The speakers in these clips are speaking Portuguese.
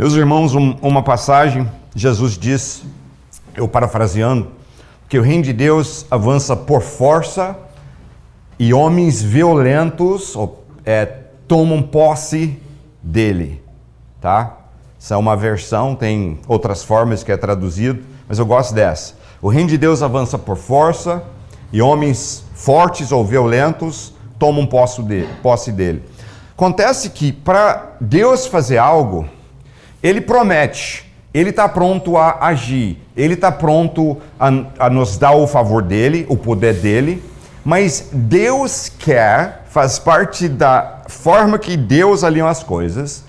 Meus irmãos, uma passagem, Jesus diz, eu parafraseando, que o reino de Deus avança por força e homens violentos tomam posse dele, tá? Essa é uma versão, tem outras formas que é traduzido, mas eu gosto dessa. O reino de Deus avança por força e homens fortes ou violentos tomam posse dele. Acontece que para Deus fazer algo, Ele promete, Ele está pronto a agir, Ele está pronto a nos dar o favor dele, o poder dele, mas Deus quer, faz parte da forma que Deus alinha as coisas,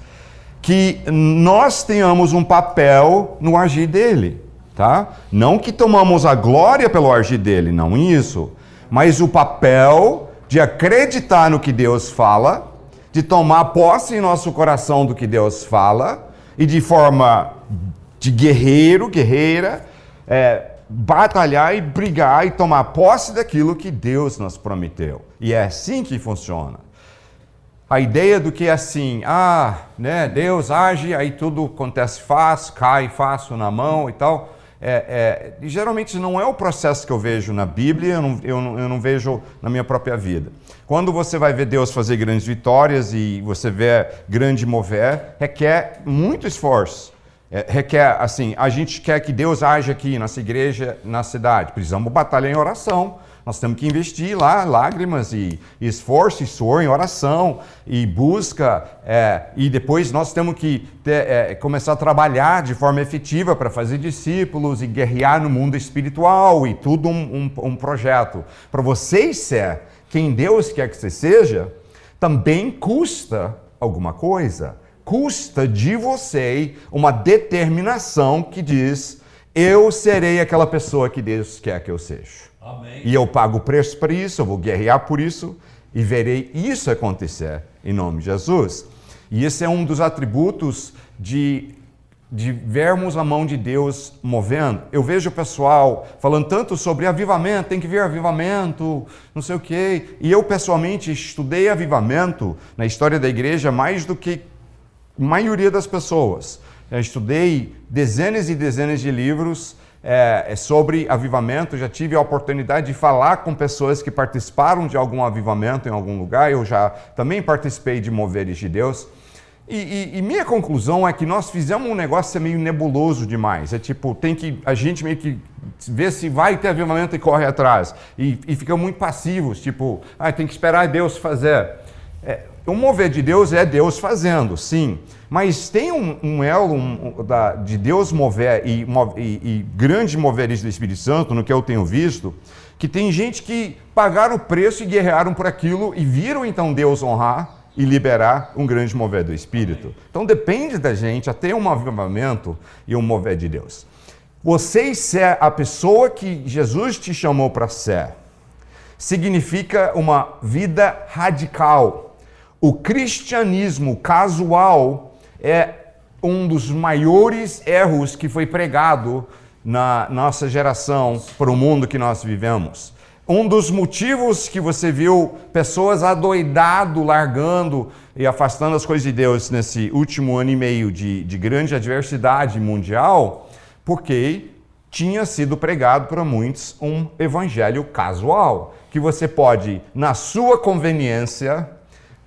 que nós tenhamos um papel no agir dele, tá? Não que tomamos a glória pelo agir dele, não isso, mas o papel de acreditar no que Deus fala, de tomar posse em nosso coração do que Deus fala, e de forma de guerreira, batalhar e brigar e tomar posse daquilo que Deus nos prometeu. E é assim que funciona. A ideia do que é assim, Deus age, aí tudo acontece fácil, cai fácil na mão e tal. Geralmente não é o processo que eu vejo na Bíblia, eu não vejo na minha própria vida. Quando você vai ver Deus fazer grandes vitórias e você vê grande mover, requer muito esforço. Requer, assim, a gente quer que Deus age aqui, nossa igreja, na cidade. Precisamos batalhar em oração. Nós temos que investir lá lágrimas e esforço e suor em oração e busca. E depois nós temos que começar a trabalhar de forma efetiva para fazer discípulos e guerrear no mundo espiritual e tudo um projeto. Para você ser quem Deus quer que você seja, também custa alguma coisa. Custa de você uma determinação que diz, eu serei aquela pessoa que Deus quer que eu seja. Amém. E eu pago o preço para isso, eu vou guerrear por isso e verei isso acontecer em nome de Jesus. E esse é um dos atributos de vermos a mão de Deus movendo. Eu vejo o pessoal falando tanto sobre avivamento, tem que vir avivamento, não sei o quê. E eu pessoalmente estudei avivamento na história da igreja mais do que a maioria das pessoas. Eu estudei dezenas e dezenas de livros sobre avivamento, já tive a oportunidade de falar com pessoas que participaram de algum avivamento em algum lugar, eu já também participei de moveres de Deus, e minha conclusão é que nós fizemos um negócio meio nebuloso demais, a gente meio que vê se vai ter avivamento e corre atrás, e fica muito passivos, tem que esperar Deus fazer. O mover de Deus é Deus fazendo, sim, mas tem um elo de Deus mover e grandes moveres do Espírito Santo, no que eu tenho visto, que tem gente que pagaram o preço e guerrearam por aquilo e viram então Deus honrar e liberar um grande mover do Espírito. Então depende da gente até um avivamento e um mover de Deus. Você ser a pessoa que Jesus te chamou para ser, significa uma vida radical. O cristianismo casual é um dos maiores erros que foi pregado na nossa geração para o mundo que nós vivemos. Um dos motivos que você viu pessoas adoidado, largando e afastando as coisas de Deus nesse último ano e meio de grande adversidade mundial, porque tinha sido pregado para muitos um evangelho casual, que você pode, na sua conveniência,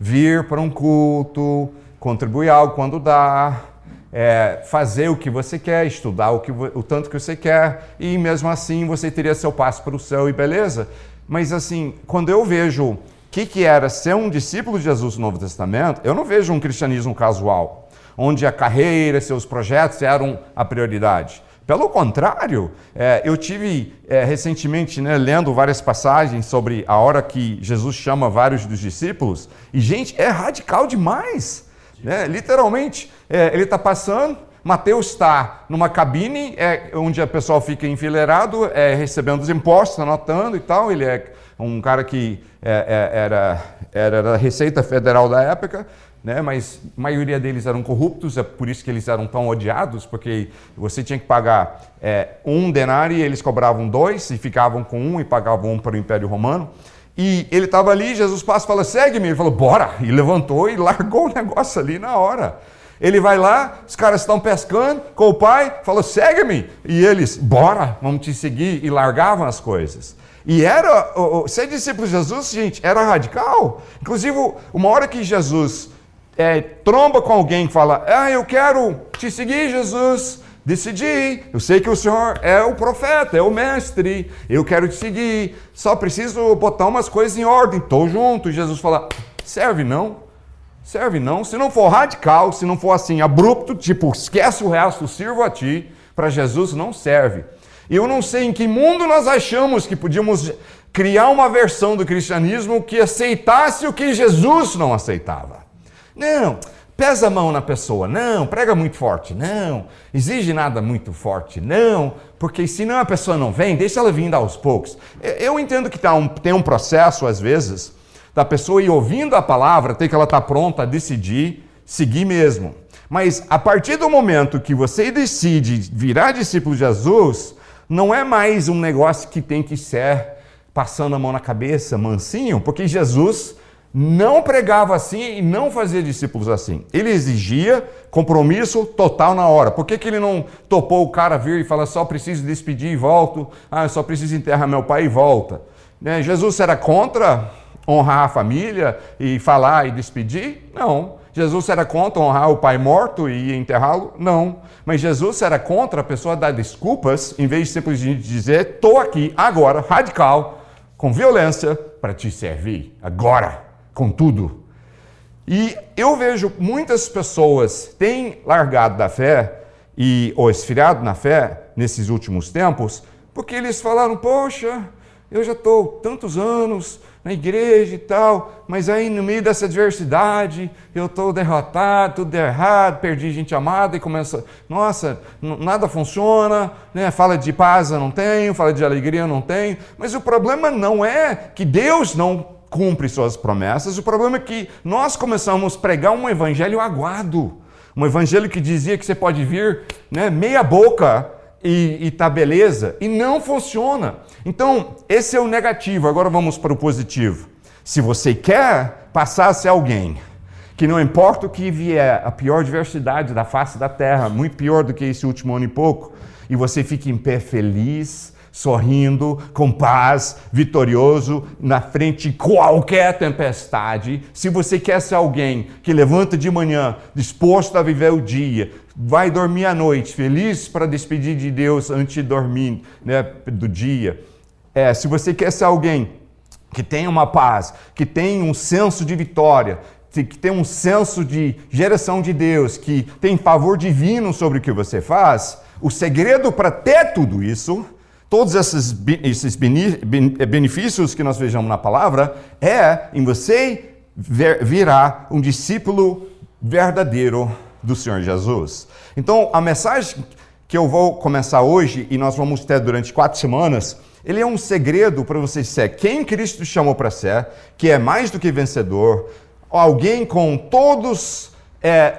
vir para um culto, contribuir algo quando dá, fazer o que você quer, estudar o tanto que você quer, e mesmo assim você teria seu passo para o céu e beleza. Mas assim, quando eu vejo o que era ser um discípulo de Jesus no Novo Testamento, eu não vejo um cristianismo casual, onde a carreira, seus projetos eram a prioridade. Pelo contrário, eu tive recentemente lendo várias passagens sobre a hora que Jesus chama vários dos discípulos, e gente, é radical demais, literalmente, ele está passando, Mateus está numa cabine, onde a pessoa fica enfileirado, recebendo os impostos, anotando e tal, ele é um cara que era da Receita Federal da época, mas a maioria deles eram corruptos, é por isso que eles eram tão odiados, porque você tinha que pagar um denário e eles cobravam 2 e ficavam com 1 e pagavam 1 para o Império Romano. E ele estava ali, Jesus passa e fala, segue-me. Ele falou, bora! E levantou e largou o negócio ali na hora. Ele vai lá, os caras estão pescando com o pai, falou, segue-me. E eles, bora, vamos te seguir, e largavam as coisas. E ser discípulo de Jesus, gente, era radical. Inclusive, uma hora que Jesus tromba com alguém e fala, eu quero te seguir, Jesus, decidi, eu sei que o Senhor é o profeta, é o mestre, eu quero te seguir, só preciso botar umas coisas em ordem, estou junto. E Jesus fala, serve não, se não for radical, se não for assim, abrupto, tipo, esquece o resto, sirvo a ti, para Jesus não serve. E eu não sei em que mundo nós achamos que podíamos criar uma versão do cristianismo que aceitasse o que Jesus não aceitava. Não, pesa a mão na pessoa, não, prega muito forte, não, exige nada muito forte, não, porque senão a pessoa não vem, deixa ela vindo aos poucos. Eu entendo que tem um processo, às vezes, da pessoa ir ouvindo a palavra, até que ela está pronta a decidir, seguir mesmo. Mas a partir do momento que você decide virar discípulo de Jesus, não é mais um negócio que tem que ser passando a mão na cabeça, mansinho, porque Jesus não pregava assim e não fazia discípulos assim. Ele exigia compromisso total na hora. Por que ele não topou o cara vir e falar, só preciso despedir e volto, eu só preciso enterrar meu pai e volta? Jesus era contra honrar a família e falar e despedir? Não. Jesus era contra honrar o pai morto e enterrá-lo? Não. Mas Jesus era contra a pessoa dar desculpas, em vez de simplesmente dizer, estou aqui agora, radical, com violência, para te servir, agora, com tudo. E eu vejo muitas pessoas têm largado da fé ou esfriado na fé nesses últimos tempos, porque eles falaram, poxa, eu já estou tantos anos na igreja e tal, mas aí no meio dessa adversidade, eu estou derrotado, tudo errado, perdi gente amada e começa, nossa, nada funciona, né? Fala de paz eu não tenho, fala de alegria eu não tenho, mas o problema não é que Deus não cumpre suas promessas, o problema é que nós começamos a pregar um evangelho aguado, um evangelho que dizia que você pode vir, né, meia boca e tá beleza, e não funciona. Então, esse é o negativo. Agora vamos para o positivo. Se você quer passar a ser alguém que não importa o que vier, a pior adversidade da face da terra, muito pior do que esse último ano e pouco, e você fica em pé feliz, sorrindo, com paz, vitorioso, na frente de qualquer tempestade. Se você quer ser alguém que levanta de manhã, disposto a viver o dia, vai dormir à noite, feliz para despedir de Deus antes de dormir, né, do dia. Se você quer ser alguém que tem uma paz, que tem um senso de vitória, que tem um senso de geração de Deus, que tem favor divino sobre o que você faz, o segredo para ter tudo isso, todos esses benefícios que nós vejamos na palavra, é em você virar um discípulo verdadeiro do Senhor Jesus. Então, a mensagem que eu vou começar hoje, e nós vamos ter durante 4 semanas, ele é um segredo para você ser quem Cristo chamou para ser, que é mais do que vencedor, alguém com todos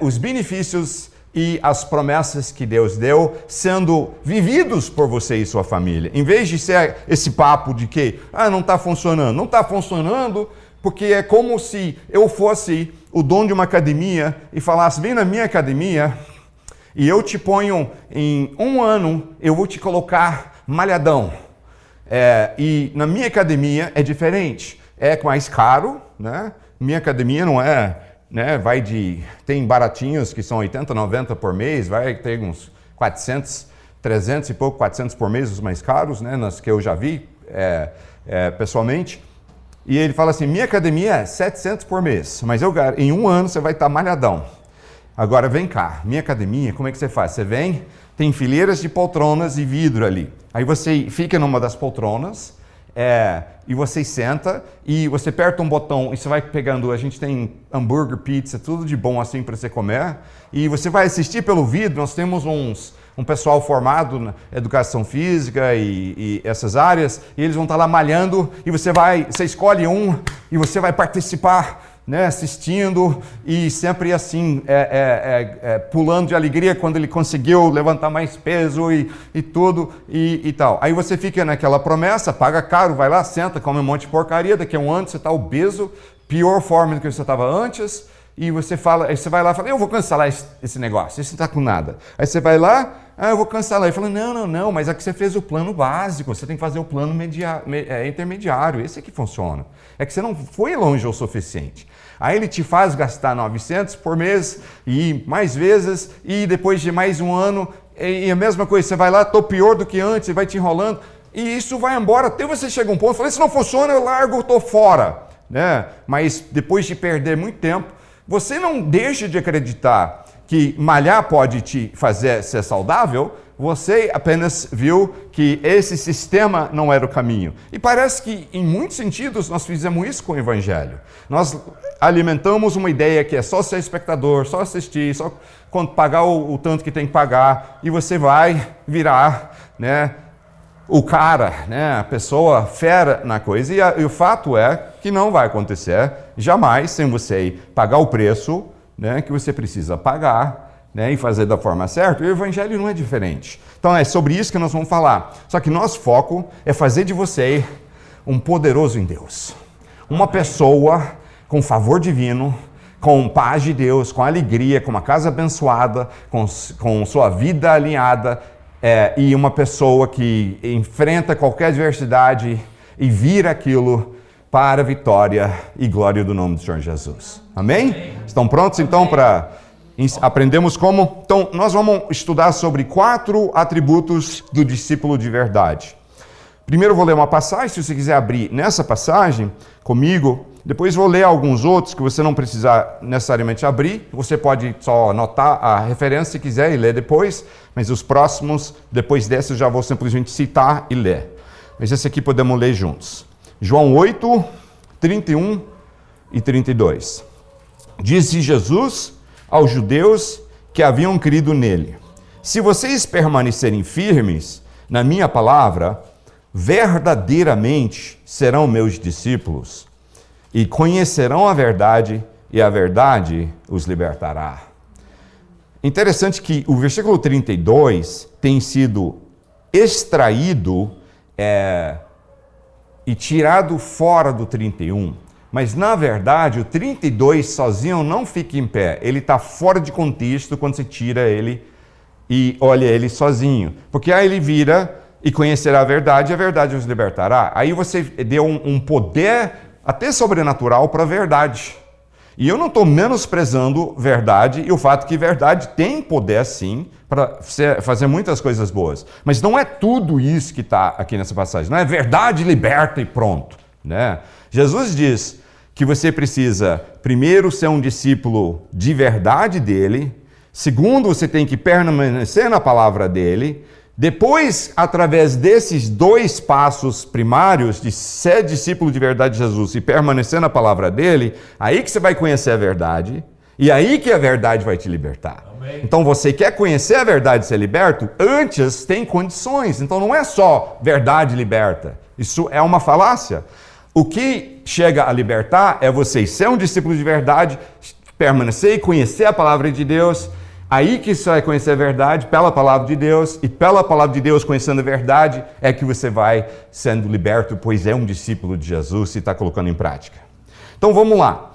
os benefícios e as promessas que Deus deu sendo vividos por você e sua família. Em vez de ser esse papo de que, não está funcionando. Não está funcionando porque é como se eu fosse o dono de uma academia e falasse, vem na minha academia e eu te ponho em 1 ano, eu vou te colocar malhadão. E na minha academia é diferente. É mais caro, né? Minha academia não é... né, tem baratinhos que são 80, 90 por mês, vai ter uns 400, 300 e pouco, 400 por mês, os mais caros, né, nas que eu já vi pessoalmente. E ele fala assim, minha academia é 700 por mês, mas em 1 ano você vai estar malhadão. Agora vem cá, minha academia, como é que você faz? Você vem, tem fileiras de poltronas e vidro ali. Aí você fica numa das poltronas, e você senta e você aperta um botão e você vai pegando, a gente tem hambúrguer, pizza, tudo de bom assim para você comer, e você vai assistir pelo vidro. Nós temos um pessoal formado na educação física e essas áreas, e eles vão estar lá malhando, e você escolhe um e você vai participar, né, assistindo, e sempre assim, pulando de alegria quando ele conseguiu levantar mais peso e tudo, e tal. Aí você fica naquela promessa, paga caro, vai lá, senta, come um monte de porcaria, daqui a 1 ano você está obeso, pior forma do que você estava antes, e você vai lá e fala, eu vou cancelar esse negócio, esse não está com nada. Aí você vai lá, eu vou cancelar. Ele fala, não, mas é que você fez o plano básico, você tem que fazer o plano intermediário, esse é que funciona. É que você não foi longe o suficiente. Aí ele te faz gastar 900 por mês, e mais vezes, e depois de mais um ano, e a mesma coisa, você vai lá, estou pior do que antes, e vai te enrolando, e isso vai embora, até você chega a um ponto, fala, se não funciona, eu largo, estou fora. Né? Mas depois de perder muito tempo, você não deixa de acreditar que malhar pode te fazer ser saudável, você apenas viu que esse sistema não era o caminho. E parece que, em muitos sentidos, nós fizemos isso com o Evangelho. Nós alimentamos uma ideia que é só ser espectador, só assistir, só quando pagar o tanto que tem que pagar, e você vai virar, né, o cara, né, a pessoa fera na coisa. E o fato é que não vai acontecer jamais sem você pagar o preço, né, que você precisa pagar, né, e fazer da forma certa. E o Evangelho não é diferente. Então é sobre isso que nós vamos falar. Só que nosso foco é fazer de você um poderoso em Deus. Uma pessoa com favor divino, com paz de Deus, com alegria, com uma casa abençoada, com sua vida alinhada, e uma pessoa que enfrenta qualquer adversidade e vira aquilo para a vitória e glória do nome do Senhor Jesus. Amém? Amém. Estão prontos então para aprendermos como? Então nós vamos estudar sobre 4 atributos do discípulo de verdade. Primeiro eu vou ler uma passagem, se você quiser abrir nessa passagem comigo. Depois vou ler alguns outros que você não precisa necessariamente abrir. Você pode só anotar a referência se quiser e ler depois. Mas os próximos, depois desse, eu já vou simplesmente citar e ler. Mas esse aqui podemos ler juntos. João 8, 31 e 32. Disse Jesus aos judeus que haviam crido nele: se vocês permanecerem firmes na minha palavra, verdadeiramente serão meus discípulos e conhecerão a verdade, e a verdade os libertará. Interessante que o versículo 32 tem sido extraído e tirado fora do 31. Mas, na verdade, o 32 sozinho não fica em pé. Ele está fora de contexto quando você tira ele e olha ele sozinho. Porque aí ele vira e conhecerá a verdade, e a verdade os libertará. Aí você deu um poder até sobrenatural para a verdade. E eu não estou menosprezando verdade e o fato que verdade tem poder, sim, para fazer muitas coisas boas. Mas não é tudo isso que está aqui nessa passagem. Não é verdade liberta e pronto. Né? Jesus diz que você precisa, primeiro, ser um discípulo de verdade dele. Segundo, você tem que permanecer na palavra dele. Depois, através desses 2 passos primários de ser discípulo de verdade de Jesus e permanecer na palavra dele, aí que você vai conhecer a verdade e aí que a verdade vai te libertar. Amém. Então, você quer conhecer a verdade e ser liberto? Antes tem condições. Então, não é só verdade liberta. Isso é uma falácia. O que chega a libertar é você ser um discípulo de verdade, permanecer e conhecer a palavra de Deus. Aí que você vai conhecer a verdade pela palavra de Deus, e pela palavra de Deus, conhecendo a verdade, é que você vai sendo liberto, pois é um discípulo de Jesus e está colocando em prática. Então vamos lá.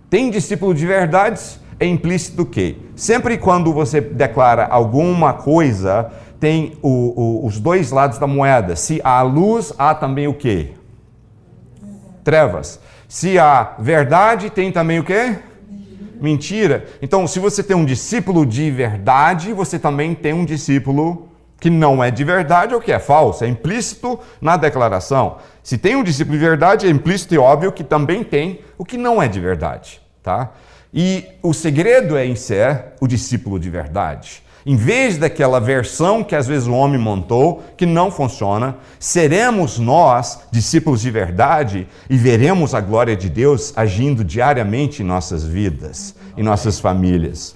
Tem discípulo de verdades, é implícito que sempre quando você declara alguma coisa, tem os 2 lados da moeda. Se há luz, há também o quê? Trevas. Se há verdade, tem também o quê? Mentira. Então, se você tem um discípulo de verdade, você também tem um discípulo que não é de verdade ou que é falso. É implícito na declaração. Se tem um discípulo de verdade, é implícito e óbvio que também tem o que não é de verdade. Tá? E o segredo é em ser o discípulo de verdade. Em vez daquela versão que às vezes o homem montou, que não funciona, seremos nós, discípulos de verdade, e veremos a glória de Deus agindo diariamente em nossas vidas, em nossas famílias.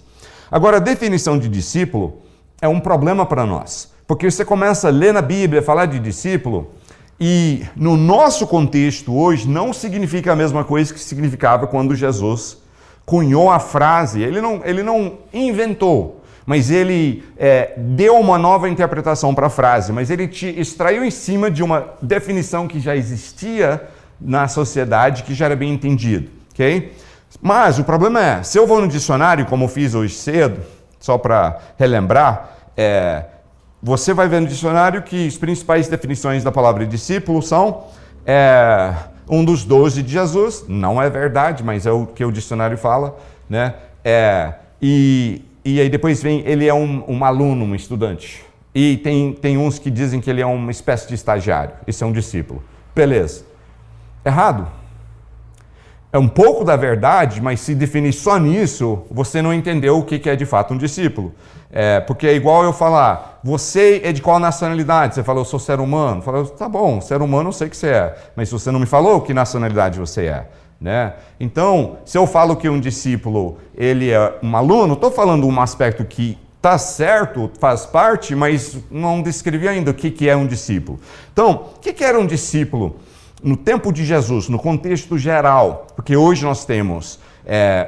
Agora, a definição de discípulo é um problema para nós, porque você começa a ler na Bíblia, falar de discípulo, e no nosso contexto hoje não significa a mesma coisa que significava quando Jesus cunhou a frase. Ele não inventou, mas ele deu uma nova interpretação para a frase, mas ele te extraiu em cima de uma definição que já existia na sociedade, que já era bem entendido. Okay? Mas o problema é, se eu vou no dicionário, como eu fiz hoje cedo, só para relembrar, você vai ver no dicionário que as principais definições da palavra discípulo são um dos 12 de Jesus. Não é verdade, mas é o que o dicionário fala, né? E aí depois vem, ele é um aluno, um estudante. E tem uns que dizem que ele é uma espécie de estagiário. Isso é um discípulo. Beleza. Errado. É um pouco da verdade, mas se definir só nisso, você não entendeu o que é de fato um discípulo. Porque é igual eu falar, você é de qual nacionalidade? Você falou, eu sou ser humano. Falou, tá bom, ser humano eu sei que você é, mas você não me falou que nacionalidade você é. Né? Então, se eu falo que um discípulo ele é um aluno, estou falando um aspecto que está certo, faz parte, mas não descrevi ainda o que é um discípulo. Então, o que era um discípulo? No tempo de Jesus, no contexto geral, porque hoje nós temos,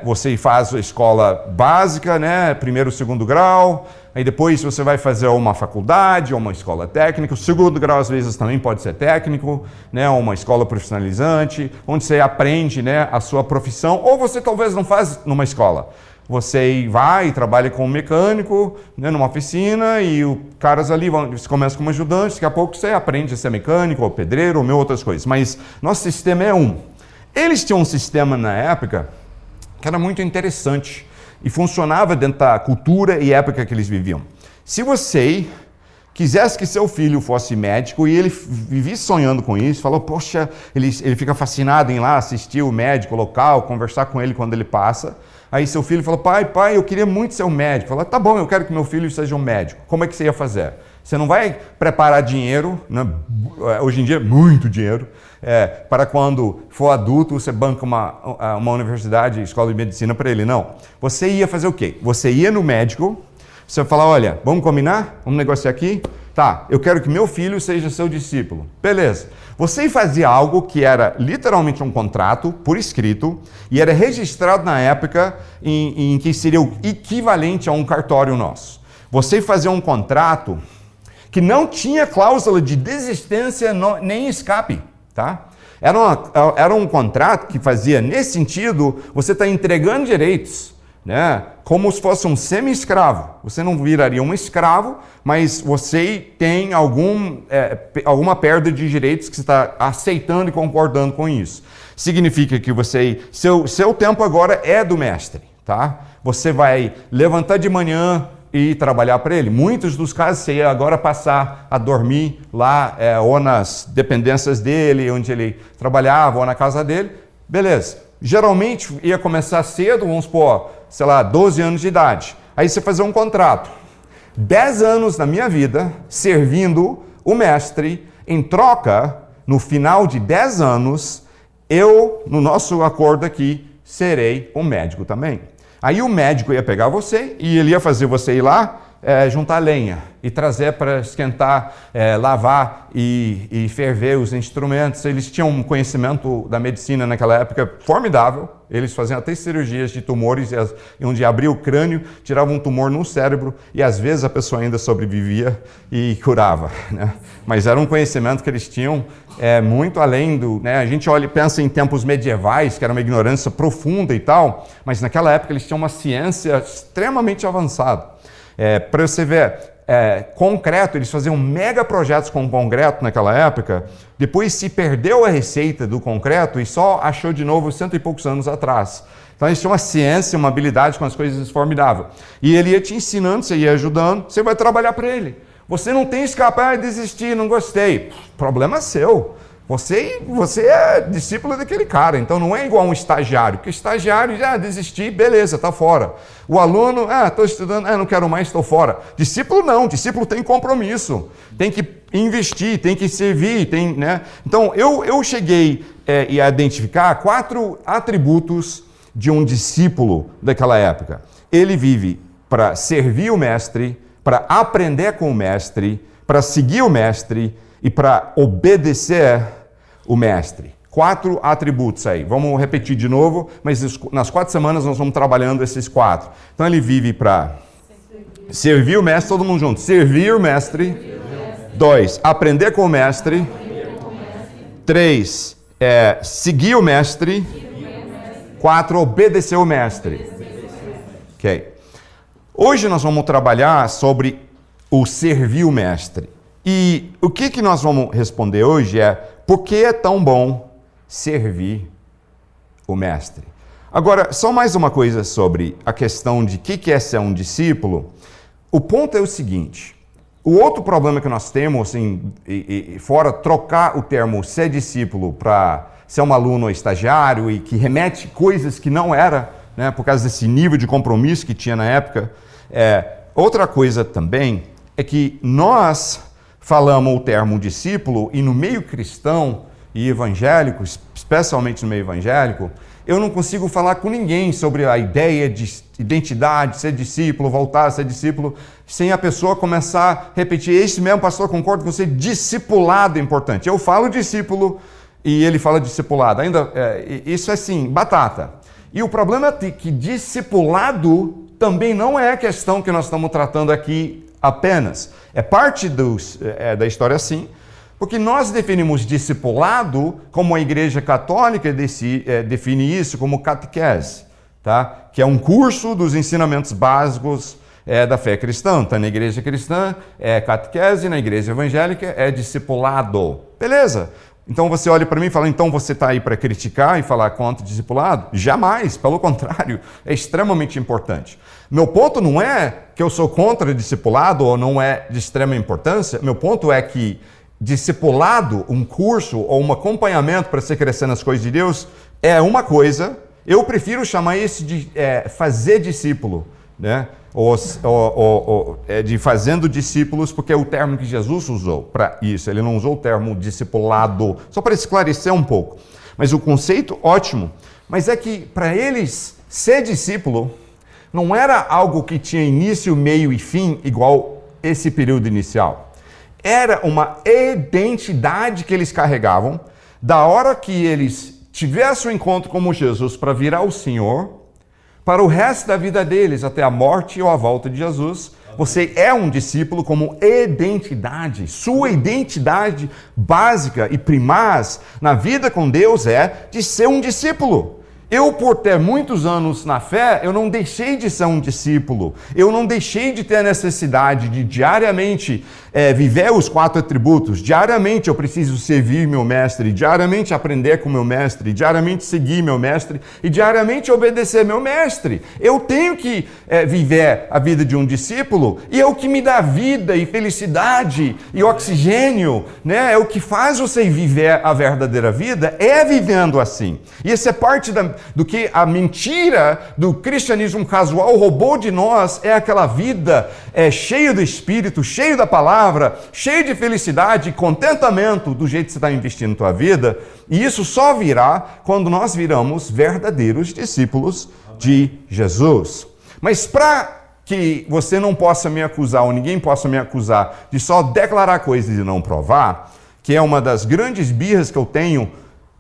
você faz a escola básica, né, primeiro, segundo grau, aí depois você vai fazer uma faculdade ou uma escola técnica, o segundo grau às vezes também pode ser técnico, né, uma escola profissionalizante, onde você aprende, né, a sua profissão, ou você talvez não faz numa escola. Você vai e trabalha com um mecânico, né, numa oficina, e os caras ali você começa como ajudante, daqui a pouco você aprende a ser mecânico, ou pedreiro, ou mil outras coisas. Mas nosso sistema é um. Eles tinham um sistema na época que era muito interessante e funcionava dentro da cultura e época que eles viviam. Se você quisesse que seu filho fosse médico e ele vivia sonhando com isso, falou, poxa, ele fica fascinado em ir lá assistir o médico local, conversar com ele quando ele passa. Aí seu filho falou, pai, eu queria muito ser um médico. Falou, tá bom, eu quero que meu filho seja um médico. Como é que você ia fazer? Você não vai preparar dinheiro, né? Hoje em dia muito dinheiro, para quando for adulto você banca uma universidade, escola de medicina para ele. Não. Você ia fazer o quê? Você ia no médico, você ia falar, olha, vamos combinar? Vamos negociar aqui? Tá, eu quero que meu filho seja seu discípulo. Beleza. Você fazia algo que era literalmente um contrato, por escrito, e era registrado na época em que seria o equivalente a um cartório nosso. Você fazia um contrato que não tinha cláusula de desistência nem escape, tá? Era um contrato que fazia, nesse sentido, você está entregando direitos, né? Como se fosse um semi-escravo. Você não viraria um escravo, mas você tem alguma perda de direitos que você está aceitando e concordando com isso. Significa que seu tempo agora é do mestre, tá? Você vai levantar de manhã e trabalhar para ele. Muitos dos casos você ia agora passar a dormir lá ou nas dependências dele, onde ele trabalhava, ou na casa dele. Beleza. Geralmente ia começar cedo, vamos supor, 12 anos de idade. Aí você fazia um contrato. 10 anos da minha vida servindo o mestre, em troca, no final de 10 anos, no nosso acordo aqui, serei um médico também. Aí o médico ia pegar você e ele ia fazer você ir lá, juntar lenha e trazer para esquentar, lavar e ferver os instrumentos. Eles tinham um conhecimento da medicina naquela época formidável. Eles faziam até cirurgias de tumores, onde abria o crânio, tirava um tumor no cérebro e às vezes a pessoa ainda sobrevivia e curava, né? Mas era um conhecimento que eles tinham muito além do... Né? A gente olha e pensa em tempos medievais, que era uma ignorância profunda e tal, mas naquela época eles tinham uma ciência extremamente avançada. Para você ver, concreto, eles faziam mega projetos com concreto naquela época, depois se perdeu a receita do concreto e só achou de novo 100 e poucos anos atrás. Então eles tinham uma ciência, uma habilidade com as coisas formidável. E ele ia te ensinando, você ia ajudando, você vai trabalhar para ele. Você não tem que escapar, desistir, não gostei. Problema seu. Você é discípulo daquele cara, então não é igual um estagiário, porque estagiário já desistir, beleza, está fora. O aluno, estou estudando, não quero mais, estou fora. Discípulo não, discípulo tem compromisso, tem que investir, tem que servir, né? Então eu cheguei a identificar 4 atributos de um discípulo daquela época. Ele vive para servir o mestre, para aprender com o mestre, para seguir o mestre e para obedecer o mestre. 4 atributos aí. Vamos repetir de novo, mas nas 4 semanas nós vamos trabalhando esses 4. Então ele vive para servir o mestre, todo mundo junto. Servir o mestre. 2, aprender com o mestre. 3, seguir o mestre. 4, obedecer o mestre. Ok. Hoje nós vamos trabalhar sobre o servir o mestre. E o que nós vamos responder hoje é: por que é tão bom servir o mestre? Agora, só mais uma coisa sobre a questão de o que é ser um discípulo. O ponto é o seguinte: o outro problema que nós temos, assim, fora trocar o termo ser discípulo para ser um aluno ou estagiário e que remete coisas que não era, né, por causa desse nível de compromisso que tinha na época, outra coisa também é que nós falamos o termo discípulo e no meio cristão e evangélico, especialmente no meio evangélico, eu não consigo falar com ninguém sobre a ideia de identidade, ser discípulo, voltar a ser discípulo, sem a pessoa começar a repetir: esse mesmo pastor, concordo com você, discipulado é importante. Eu falo discípulo e ele fala discipulado. Ainda, isso é assim, batata. E o problema é que discipulado também não é a questão que nós estamos tratando aqui apenas. É parte da história, sim, porque nós definimos discipulado, como a Igreja Católica define isso como catequese, tá? Que é um curso dos ensinamentos básicos da fé cristã. Então, na Igreja Cristã é catequese, na Igreja Evangélica é discipulado. Beleza? Então você olha para mim e fala: então você está aí para criticar e falar contra o discipulado? Jamais, pelo contrário, é extremamente importante. Meu ponto não é que eu sou contra o discipulado ou não é de extrema importância. Meu ponto é que discipulado, um curso ou um acompanhamento para você crescer nas coisas de Deus é uma coisa. Eu prefiro chamar isso de fazer discípulo, né? De fazendo discípulos, porque é o termo que Jesus usou para isso. Ele não usou o termo discipulado, só para esclarecer um pouco. Mas o conceito, ótimo. Mas é que para eles, ser discípulo não era algo que tinha início, meio e fim, igual esse período inicial. Era uma identidade que eles carregavam da hora que eles tivessem o encontro com Jesus para virar o Senhor, para o resto da vida deles, até a morte ou a volta de Jesus. Você é um discípulo como identidade. Sua identidade básica e primaz na vida com Deus é de ser um discípulo. Eu, por ter muitos anos na fé, eu não deixei de ser um discípulo. Eu não deixei de ter a necessidade de diariamente viver os 4 atributos. Diariamente eu preciso servir meu mestre, diariamente aprender com meu mestre, diariamente seguir meu mestre e diariamente obedecer meu mestre. Eu tenho que viver a vida de um discípulo, e é o que me dá vida e felicidade e oxigênio, né? É o que faz você viver a verdadeira vida, é vivendo assim. E isso é parte do que a mentira do cristianismo casual roubou de nós, é aquela vida cheia do Espírito, cheia da palavra, cheia de felicidade e contentamento do jeito que você está investindo na tua vida. E isso só virá quando nós viramos verdadeiros discípulos de Jesus. Mas para que você não possa me acusar, ou ninguém possa me acusar de só declarar coisas e não provar, que é uma das grandes birras que eu tenho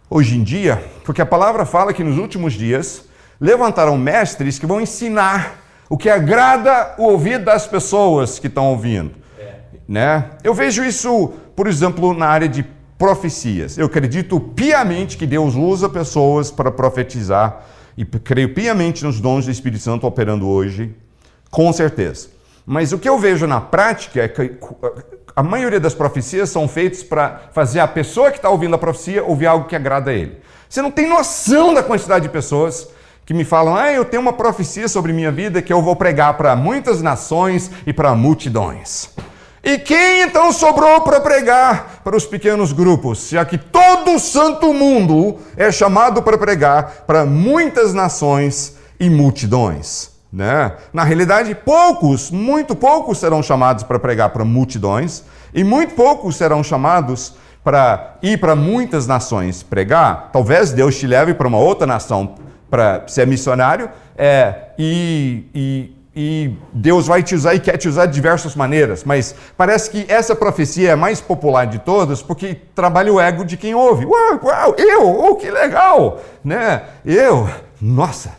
hoje em dia, porque a palavra fala que nos últimos dias levantarão mestres que vão ensinar o que agrada o ouvido das pessoas que estão ouvindo. Né? Eu vejo isso, por exemplo, na área de profecias. Eu acredito piamente que Deus usa pessoas para profetizar e creio piamente nos dons do Espírito Santo operando hoje, com certeza. Mas o que eu vejo na prática é que a maioria das profecias são feitas para fazer a pessoa que está ouvindo a profecia ouvir algo que agrada a ele. Você não tem noção da quantidade de pessoas que me falam: eu tenho uma profecia sobre minha vida que eu vou pregar para muitas nações e para multidões. E quem então sobrou para pregar para os pequenos grupos, já que todo o santo mundo é chamado para pregar para muitas nações e multidões, né? Na realidade, muito poucos serão chamados para pregar para multidões e muito poucos serão chamados para ir para muitas nações pregar. Talvez Deus te leve para uma outra nação para ser missionário, e Deus vai te usar e quer te usar de diversas maneiras, mas parece que essa profecia é mais popular de todas porque trabalha o ego de quem ouve. Uau, que legal, né? Nossa,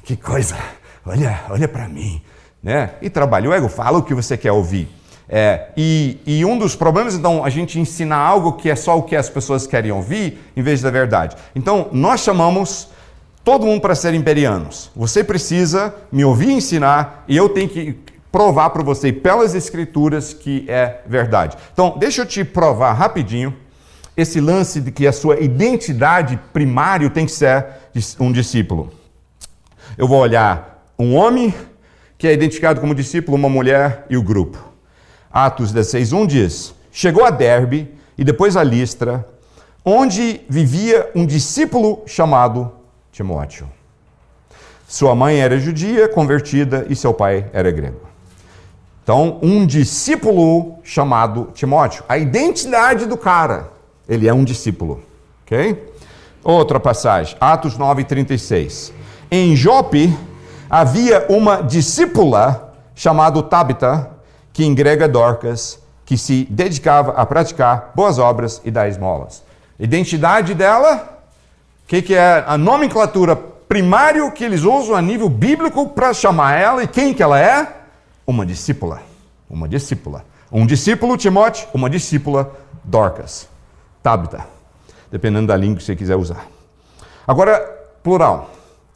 que coisa, olha para mim, né? E trabalha o ego, fala o que você quer ouvir. E um dos problemas, então, a gente ensinar algo que é só o que as pessoas querem ouvir, em vez da verdade. Então, nós chamamos todo mundo para ser imperianos. Você precisa me ouvir ensinar e eu tenho que provar para você pelas escrituras que é verdade. Então, deixa eu te provar rapidinho esse lance de que a sua identidade primária tem que ser um discípulo. Eu vou olhar um homem que é identificado como discípulo, uma mulher e o grupo. Atos 16:1 diz: chegou a Derbe e depois a Listra, onde vivia um discípulo chamado Timóteo. Sua mãe era judia, convertida, e seu pai era grego. Então, um discípulo chamado Timóteo. A identidade do cara, ele é um discípulo. Ok? Outra passagem, Atos 9:36. Em Jope havia uma discípula chamada Tabita, que em grego é Dorcas, que se dedicava a praticar boas obras e dar esmolas. Identidade dela, o que é a nomenclatura primária que eles usam a nível bíblico para chamar ela, e quem que ela é? Uma discípula. Uma discípula. Um discípulo, Timóteo, uma discípula, Dorcas. Tabita. Dependendo da língua que você quiser usar. Agora, plural.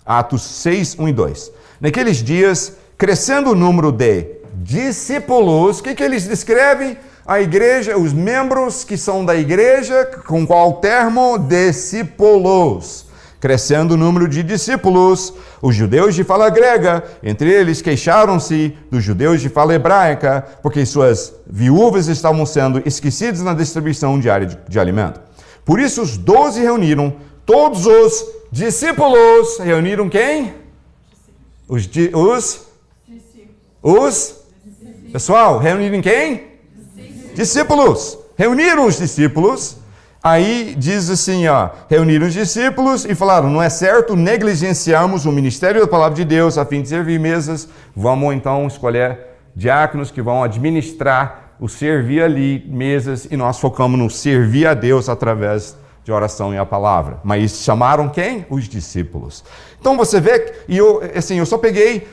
Atos 6:1 e 2. Naqueles dias, crescendo o número de discípulos, o que eles descrevem? A igreja, os membros que são da igreja, com qual termo? Discípulos. Crescendo o número de discípulos, os judeus de fala grega, entre eles queixaram-se dos judeus de fala hebraica, porque suas viúvas estavam sendo esquecidas na distribuição diária de alimento. Por isso os 12 reuniram, todos os discípulos, reuniram quem? Os pessoal, reuniram quem? Discípulos. Reuniram os discípulos. Aí diz assim, reuniram os discípulos e falaram, não é certo negligenciarmos o ministério da palavra de Deus a fim de servir mesas, vamos então escolher diáconos que vão administrar o servir ali, mesas, e nós focamos no servir a Deus através de oração e a palavra. Mas chamaram quem? Os discípulos. Então você vê, e eu só peguei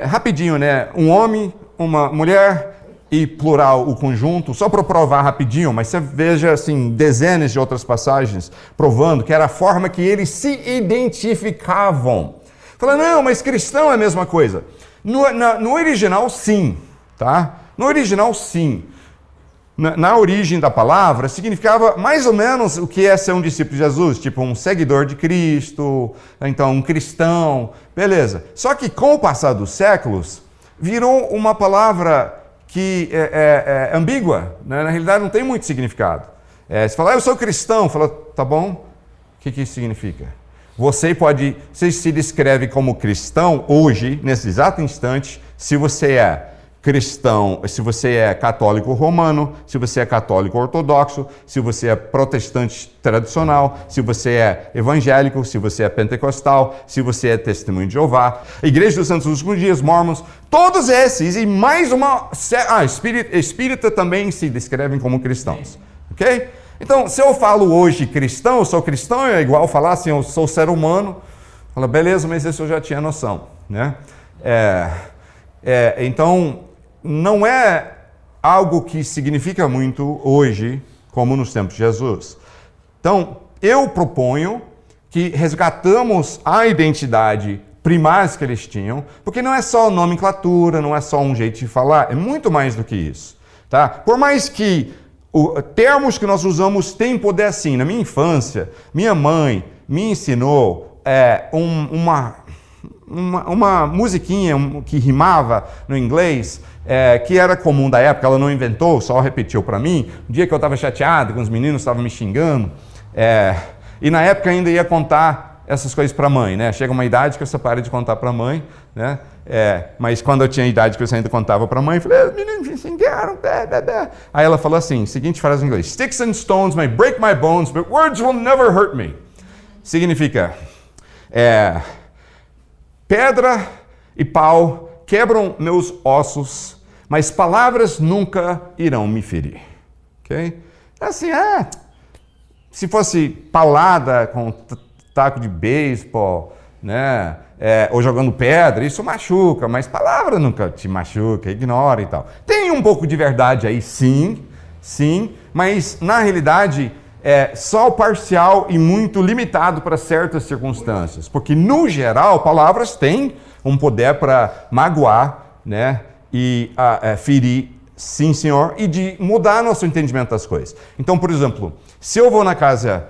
rapidinho, né? Um homem, uma mulher e plural o conjunto, só para provar rapidinho, mas você veja assim, dezenas de outras passagens provando que era a forma que eles se identificavam. Fala, não, mas cristão é a mesma coisa. No original, sim, tá? No original, sim. Na origem da palavra, significava mais ou menos o que é ser um discípulo de Jesus, tipo um seguidor de Cristo, então um cristão, beleza. Só que com o passar dos séculos, virou uma palavra que é ambígua, né? Na realidade não tem muito significado. Você fala, eu sou cristão, fala, tá bom, o que isso significa? Você se descreve como cristão hoje, nesse exato instante, se você é cristão, se você é católico romano, se você é católico ortodoxo, se você é protestante tradicional, se você é evangélico, se você é pentecostal, se você é testemunho de Jeová, Igreja dos Santos dos Últimos Dias, Mormons, todos esses e mais uma... espírita também se descrevem como cristãos, ok? Então, se eu falo hoje cristão, eu sou cristão, é igual falar assim, eu sou ser humano, fala, beleza, mas isso eu já tinha noção, né? Então, não é algo que significa muito hoje, como nos tempos de Jesus. Então, eu proponho que resgatamos a identidade primária que eles tinham, porque não é só nomenclatura, não é só um jeito de falar, é muito mais do que isso. Tá? Por mais que termos que nós usamos têm poder assim. Na minha infância, minha mãe me ensinou uma musiquinha que rimava no inglês, que era comum da época, ela não inventou, só repetiu para mim. Um dia que eu estava chateado, que os meninos estavam me xingando, e na época ainda ia contar essas coisas para a mãe, né? Chega uma idade que você para de contar para a mãe, né? Mas quando eu tinha idade que eu ainda contava para a mãe, eu falei, os meninos me xingaram, Aí ela falou assim, seguinte frase em inglês, sticks and stones may break my bones, but words will never hurt me. Significa, pedra e pau quebram meus ossos, mas palavras nunca irão me ferir. Ok? Assim, se fosse paulada com taco de beisebol, né? Ou jogando pedra, isso machuca, mas palavra nunca te machuca, ignora e tal. Tem um pouco de verdade aí, sim, mas na realidade, só parcial e muito limitado para certas circunstâncias. Porque, no geral, palavras têm um poder para magoar, né? E ferir, sim, senhor, e de mudar nosso entendimento das coisas. Então, por exemplo, se eu vou na casa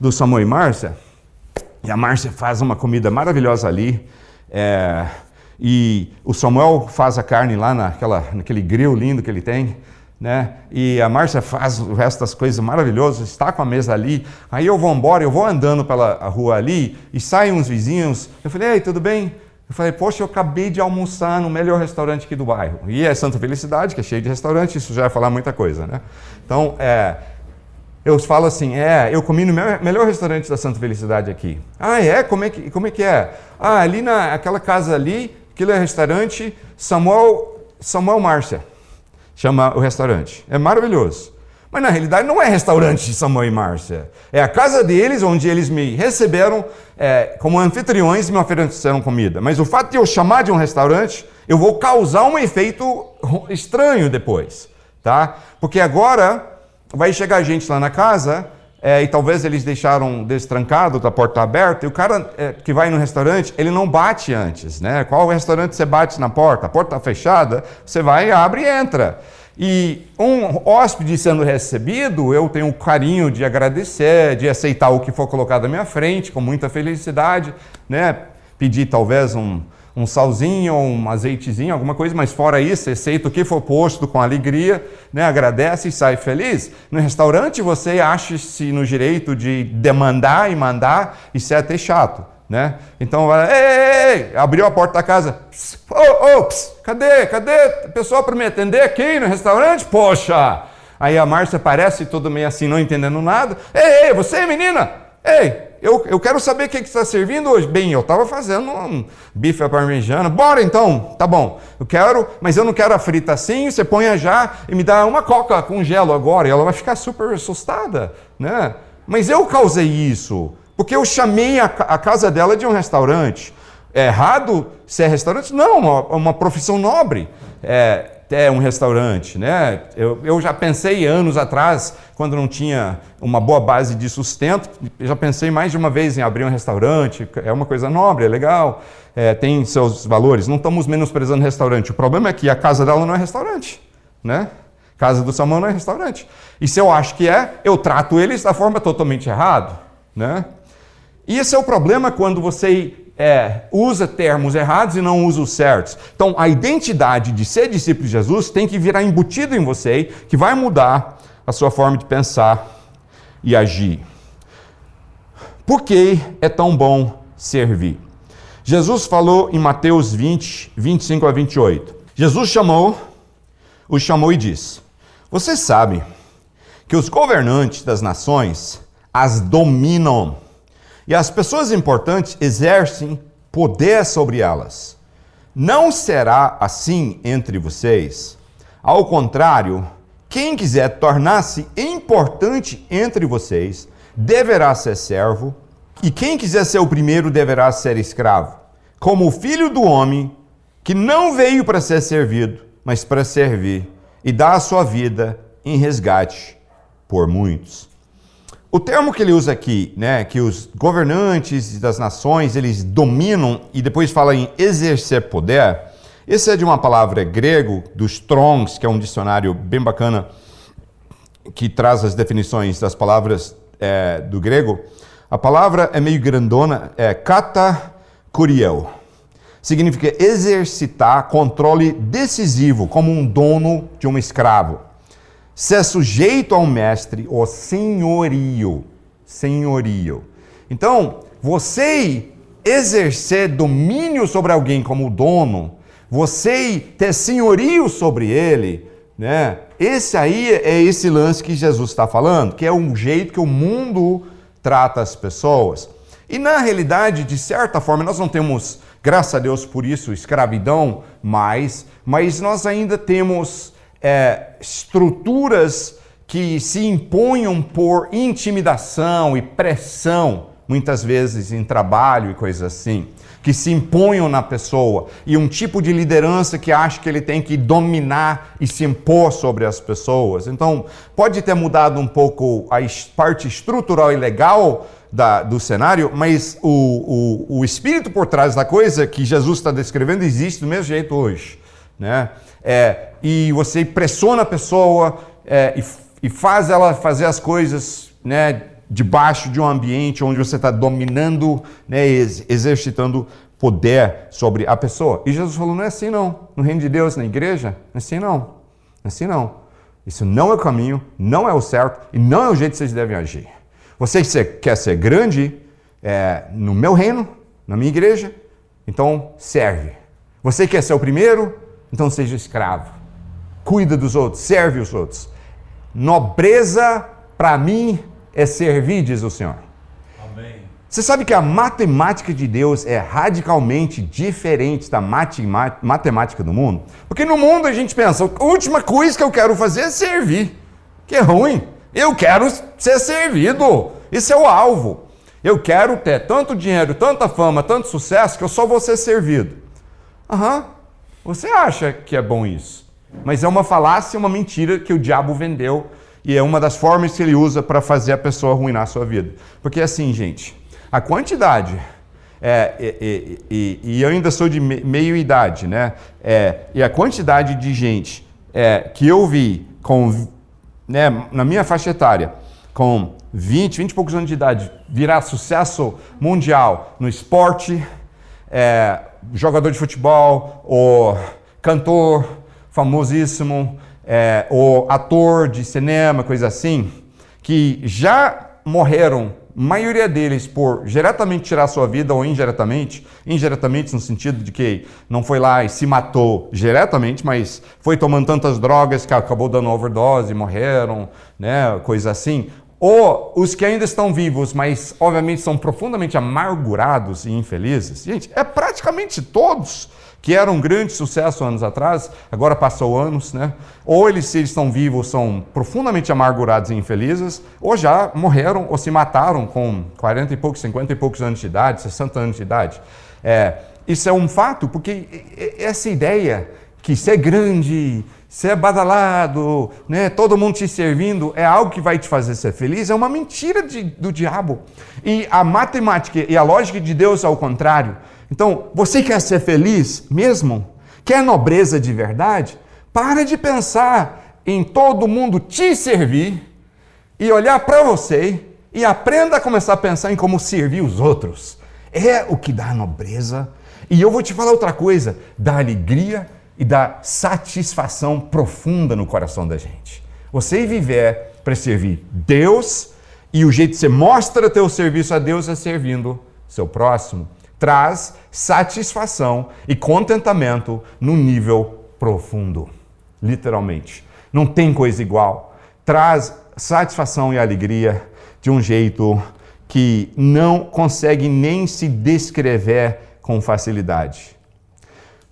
do Samuel e Márcia, e a Márcia faz uma comida maravilhosa ali, e o Samuel faz a carne lá naquele grill lindo que ele tem, né? E a Márcia faz o resto das coisas maravilhosas, está com a mesa ali, aí eu vou embora, eu vou andando pela rua ali, e saem uns vizinhos, eu falei, ei, tudo bem? Eu falei, poxa, eu acabei de almoçar no melhor restaurante aqui do bairro. E é Santa Felicidade, que é cheio de restaurante, isso já vai falar muita coisa, né? Então, eu falo assim, eu comi no melhor restaurante da Santa Felicidade aqui. Ah, é? Como é que é? Ah, ali naquela casa ali, aquele é restaurante Samuel Márcia, chama o restaurante. É maravilhoso. Mas na realidade não é restaurante de Samuel e Márcia. É a casa deles, onde eles me receberam como anfitriões e me ofereceram comida. Mas o fato de eu chamar de um restaurante, eu vou causar um efeito estranho depois, tá? Porque agora vai chegar gente lá na casa e talvez eles deixaram destrancado, a porta aberta, e o cara que vai no restaurante, ele não bate antes, né? Qual restaurante você bate na porta? A porta está fechada, você vai, abre e entra. E um hóspede sendo recebido, eu tenho o carinho de agradecer, de aceitar o que for colocado à minha frente, com muita felicidade, né? Pedir talvez um salzinho, um azeitezinho, alguma coisa, mas fora isso, aceita o que for posto com alegria, né? Agradece e sai feliz. No restaurante você acha-se no direito de demandar e mandar, isso é até chato, né? Então, ei, abriu a porta da casa, cadê a pessoa para me atender aqui no restaurante? Poxa! Aí a Márcia parece tudo meio assim, não entendendo nada. Ei, você menina, ei, eu quero saber o que você está servindo hoje. Bem, eu estava fazendo um bife à parmegiana. Bora então, tá bom. Mas eu não quero a frita assim, você põe já e me dá uma coca com gelo agora. E ela vai ficar super assustada, né? Mas eu causei isso, porque eu chamei a casa dela de um restaurante. É errado ser restaurante? Não, uma profissão nobre. É um restaurante, né? Eu já pensei anos atrás, quando não tinha uma boa base de sustento, já pensei mais de uma vez em abrir um restaurante. É uma coisa nobre, é legal, tem seus valores. Não estamos menosprezando restaurante. O problema é que a casa dela não é restaurante, né? A casa do Samuel não é restaurante. E se eu acho que eu trato eles da forma totalmente errada, né? E esse é o problema quando você usa termos errados e não usa os certos. Então, a identidade de ser discípulo de Jesus tem que virar embutido em você, que vai mudar a sua forma de pensar e agir. Por que é tão bom servir? Jesus falou em Mateus 20, 25 a 28. Jesus os chamou e disse: vocês sabem que os governantes das nações as dominam, e as pessoas importantes exercem poder sobre elas. Não será assim entre vocês. Ao contrário, quem quiser tornar-se importante entre vocês, deverá ser servo, e quem quiser ser o primeiro, deverá ser escravo. Como o Filho do Homem, que não veio para ser servido, mas para servir, e dar a sua vida em resgate por muitos. O termo que ele usa aqui, né, que os governantes das nações, eles dominam e depois fala em exercer poder, esse é de uma palavra grego, do Strongs, que é um dicionário bem bacana, que traz as definições das palavras do grego. A palavra é meio grandona, katakuriel. Significa exercitar controle decisivo, como um dono de um escravo. Ser sujeito ao mestre, ou senhorio. Então, você exercer domínio sobre alguém como dono, você ter senhorio sobre ele, né? Esse aí é esse lance que Jesus está falando, que é um jeito que o mundo trata as pessoas. E na realidade, de certa forma, nós não temos, graças a Deus por isso, escravidão mais, mas nós ainda temos estruturas que se imponham por intimidação e pressão, muitas vezes em trabalho e coisas assim. que se imponham na pessoa, e um tipo de liderança que acha que ele tem que dominar e se impor sobre as pessoas. Então, pode ter mudado um pouco a parte estrutural e legal do cenário, mas o espírito por trás da coisa que Jesus está descrevendo existe do mesmo jeito hoje, né? E você pressiona a pessoa e faz ela fazer as coisas, né, debaixo de um ambiente onde você está dominando, né, exercitando poder sobre a pessoa. E Jesus falou, não é assim não. No reino de Deus, na igreja, não é assim não. Não é assim não. Isso não é o caminho, não é o certo e não é o jeito que vocês devem agir. Você quer ser grande no meu reino, na minha igreja, então serve. Você quer ser o primeiro, então seja escravo. Cuida dos outros, serve os outros. Nobreza, para mim, é servir, diz o Senhor. Amém. Você sabe que a matemática de Deus é radicalmente diferente da matemática do mundo? Porque no mundo a gente pensa, a última coisa que eu quero fazer é servir. Que é ruim. Eu quero ser servido. Esse é o alvo. Eu quero ter tanto dinheiro, tanta fama, tanto sucesso que eu só vou ser servido. Você acha que é bom isso? Mas é uma falácia, uma mentira que o diabo vendeu. E é uma das formas que ele usa para fazer a pessoa arruinar a sua vida. Porque assim, gente, a quantidade, e eu ainda sou de meia idade, né? E a quantidade de gente que eu vi na minha faixa etária, com 20 e poucos anos de idade, virar sucesso mundial no esporte, jogador de futebol, ou cantor famosíssimo, ou ator de cinema, coisa assim, que já morreram, maioria deles, por diretamente tirar sua vida ou indiretamente no sentido de que não foi lá e se matou diretamente, mas foi tomando tantas drogas que acabou dando overdose, morreram, né, coisa assim. Ou os que ainda estão vivos, mas obviamente são profundamente amargurados e infelizes. Gente, é praticamente todos que eram um grande sucesso anos atrás, agora passou anos, né? Ou se eles estão vivos, são profundamente amargurados e infelizes, ou já morreram ou se mataram com 40 e poucos, 50 e poucos anos de idade, 60 anos de idade. Isso é um fato, porque essa ideia que ser grande, ser badalado, né, todo mundo te servindo, é algo que vai te fazer ser feliz, é uma mentira do diabo. E a matemática e a lógica de Deus é o contrário. Então, você quer ser feliz mesmo? Quer nobreza de verdade? Para de pensar em todo mundo te servir e olhar para você e aprenda a começar a pensar em como servir os outros. É o que dá nobreza. E eu vou te falar outra coisa, dá alegria e dá satisfação profunda no coração da gente. Você viver para servir Deus e o jeito que você mostra teu serviço a Deus é servindo seu próximo. Traz satisfação e contentamento num nível profundo, literalmente. Não tem coisa igual. Traz satisfação e alegria de um jeito que não consegue nem se descrever com facilidade.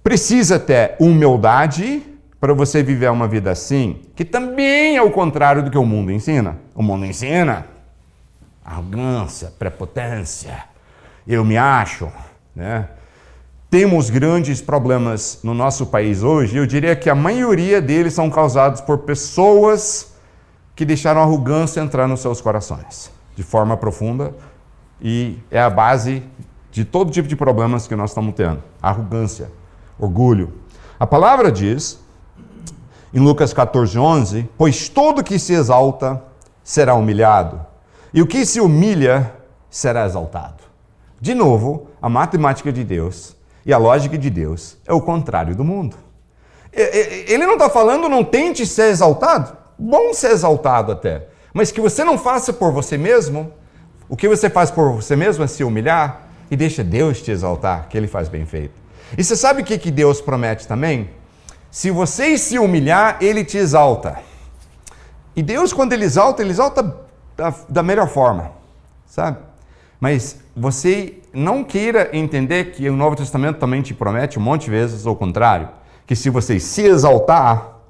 Precisa ter humildade para você viver uma vida assim, que também é o contrário do que o mundo ensina. O mundo ensina arrogância, prepotência, eu me acho, né? Temos grandes problemas no nosso país hoje, eu diria que a maioria deles são causados por pessoas que deixaram a arrogância entrar nos seus corações, de forma profunda, e é a base de todo tipo de problemas que nós estamos tendo. Arrogância, orgulho. A palavra diz, em Lucas 14:11, pois todo que se exalta será humilhado, e o que se humilha será exaltado. De novo, a matemática de Deus e a lógica de Deus é o contrário do mundo. Ele não está falando não tente ser exaltado, bom ser exaltado até, mas que você não faça por você mesmo. O que você faz por você mesmo é se humilhar e deixa Deus te exaltar, que Ele faz bem feito. E você sabe o que Deus promete também? Se você se humilhar, Ele te exalta. E Deus, quando Ele exalta da melhor forma, sabe? Mas você não queira entender que o Novo Testamento também te promete um monte de vezes o contrário, que se você se exaltar,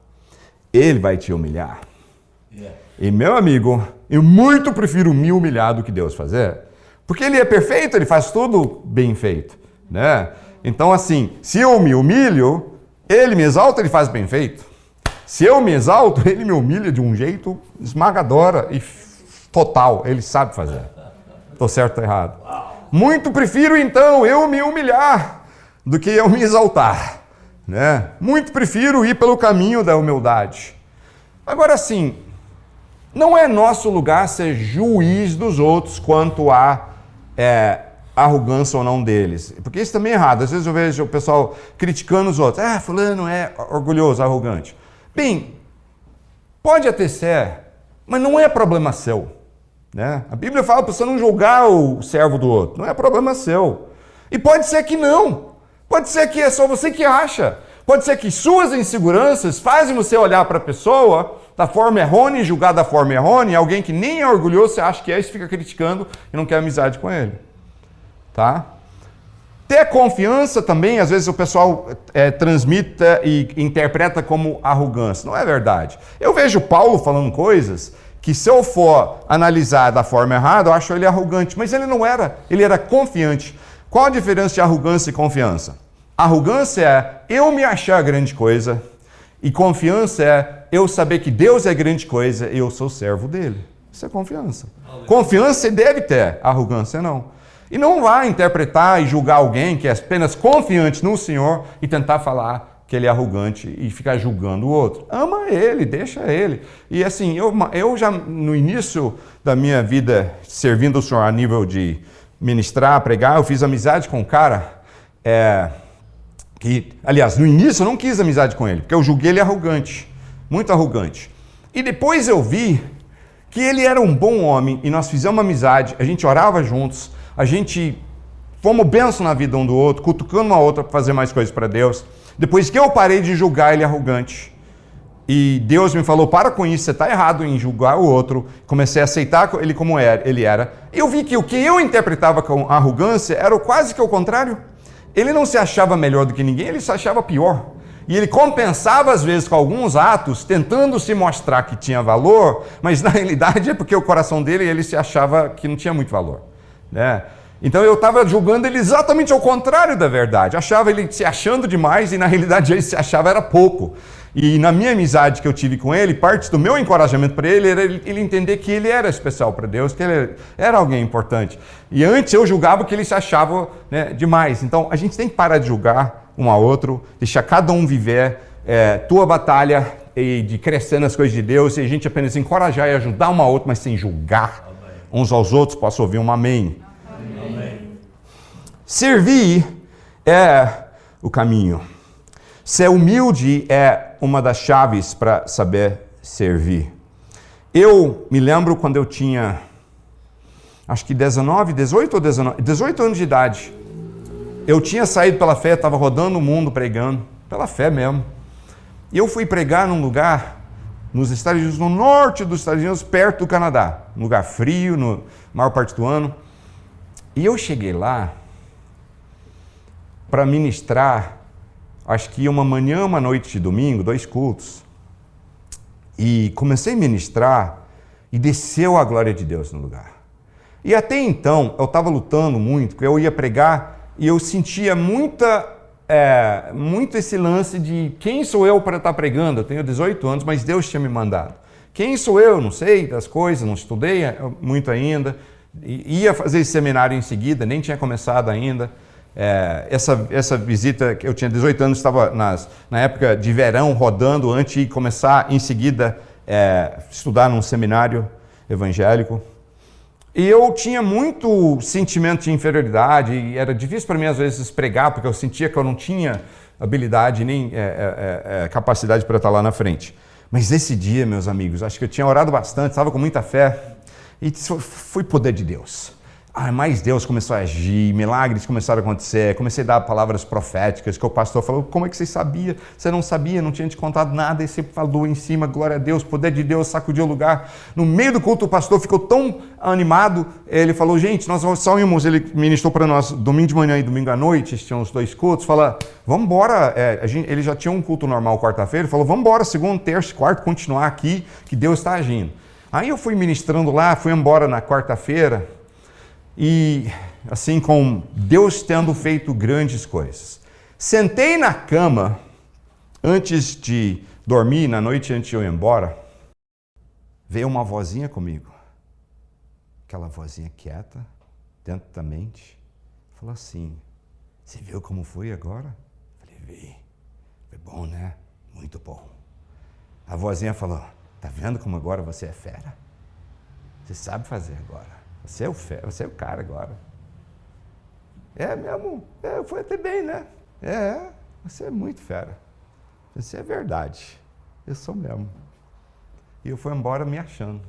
Ele vai te humilhar. Yeah. E meu amigo, eu muito prefiro me humilhar do que Deus fazer, porque Ele é perfeito, Ele faz tudo bem feito. né? Então, assim, se eu me humilho, ele me exalta, ele faz bem feito. Se eu me exalto, ele me humilha de um jeito esmagadora e total. Ele sabe fazer. Estou certo ou errado? Muito prefiro, então, eu me humilhar do que eu me exaltar, né? Muito prefiro ir pelo caminho da humildade. Agora, sim, não é nosso lugar ser juiz dos outros quanto a arrogância ou não deles. Porque isso também é errado. Às vezes eu vejo o pessoal criticando os outros. Fulano é orgulhoso, arrogante. Bem, pode até ser, mas não é problema seu, né? A Bíblia fala para você não julgar o servo do outro. Não é problema seu. E pode ser que não. Pode ser que é só você que acha. Pode ser que suas inseguranças fazem você olhar para a pessoa da forma errônea e julgar da forma errônea. Alguém que nem é orgulhoso, você acha que é, e fica criticando e não quer amizade com ele. Tá? Ter confiança também, às vezes o pessoal transmita e interpreta como arrogância. Não é verdade. Eu vejo Paulo falando coisas que, se eu for analisar da forma errada, eu acho ele arrogante. Mas ele não era, ele era confiante. Qual a diferença de arrogância e confiança? Arrogância é eu me achar grande coisa, e confiança é eu saber que Deus é grande coisa e eu sou servo dele. Isso é confiança. Confiança você deve ter, arrogância não. E não vá interpretar e julgar alguém que é apenas confiante no Senhor e tentar falar que ele é arrogante e ficar julgando o outro. Ama ele, deixa ele. E assim, eu já no início da minha vida servindo o Senhor a nível de ministrar, pregar, eu fiz amizade com um cara que, aliás, no início eu não quis amizade com ele, porque eu julguei ele arrogante, muito arrogante. E depois eu vi que ele era um bom homem e nós fizemos amizade, a gente orava juntos, a gente fomos bênção na vida um do outro, cutucando uma outra para fazer mais coisas para Deus. Depois que eu parei de julgar ele arrogante, e Deus me falou, para com isso, você está errado em julgar o outro, comecei a aceitar ele como ele era, eu vi que o que eu interpretava com arrogância era quase que o contrário. Ele não se achava melhor do que ninguém, ele se achava pior. E ele compensava às vezes com alguns atos, tentando se mostrar que tinha valor, mas na realidade é porque o coração dele, ele se achava que não tinha muito valor, né? Então eu estava julgando ele exatamente ao contrário da verdade. Achava ele se achando demais e na realidade ele se achava era pouco. E na minha amizade que eu tive com ele, parte do meu encorajamento para ele era ele entender que ele era especial para Deus, que ele era alguém importante. E antes eu julgava que ele se achava, né, demais. Então a gente tem que parar de julgar um ao outro, deixar cada um viver tua batalha e de crescer nas coisas de Deus, e a gente apenas encorajar e ajudar um ao outro, mas sem julgar uns aos outros. Posso ouvir um amém? Amém. Servir é o caminho. Ser humilde é uma das chaves para saber servir. Eu me lembro quando eu tinha, acho que 18 anos de idade. Eu tinha saído pela fé, estava rodando o mundo pregando, pela fé mesmo. E eu fui pregar num lugar, nos Estados Unidos, no norte dos Estados Unidos, perto do Canadá. Um lugar frio, na maior parte do ano. E eu cheguei lá para ministrar, acho que uma manhã, uma noite de domingo, 2 cultos. E comecei a ministrar e desceu a glória de Deus no lugar. E até então, eu estava lutando muito, porque eu ia pregar e eu sentia muito esse lance de quem sou eu para estar pregando? Eu tenho 18 anos, mas Deus tinha me mandado. Quem sou eu? Não sei das coisas, não estudei muito ainda. Ia fazer esse seminário em seguida, nem tinha começado ainda. Essa visita, eu tinha 18 anos, estava na época de verão, rodando antes de começar em seguida estudar num seminário evangélico. E eu tinha muito sentimento de inferioridade, e era difícil para mim às vezes pregar, porque eu sentia que eu não tinha habilidade nem capacidade para estar lá na frente. Mas esse dia, meus amigos, acho que eu tinha orado bastante, estava com muita fé, e foi poder de Deus. Mas Deus começou a agir, milagres começaram a acontecer, comecei a dar palavras proféticas, que o pastor falou, como é que você sabia? Você não sabia, não tinha te contado nada, e você falou em cima, glória a Deus, poder de Deus sacudiu o lugar. No meio do culto o pastor ficou tão animado, ele falou, gente, nós só íamos, ele ministrou para nós domingo de manhã e domingo à noite, tinham os 2 cultos, fala, vamos embora, ele já tinha um culto normal quarta-feira, ele falou, vamos embora segunda, terça, quarta, continuar aqui, que Deus está agindo. Aí eu fui ministrando lá, fui embora na quarta-feira, e assim com Deus tendo feito grandes coisas. Sentei na cama antes de dormir, na noite antes de eu ir embora, veio uma vozinha comigo. Aquela vozinha quieta, dentro da mente, falou assim: você viu como foi agora? Falei, vi. Foi bom, né? Muito bom. A vozinha falou: tá vendo como agora você é fera? Você sabe fazer agora. Você é o fera, você é o cara agora. É mesmo? Foi até bem, né? Você é muito fera. Você é verdade. Eu sou mesmo. E eu fui embora me achando.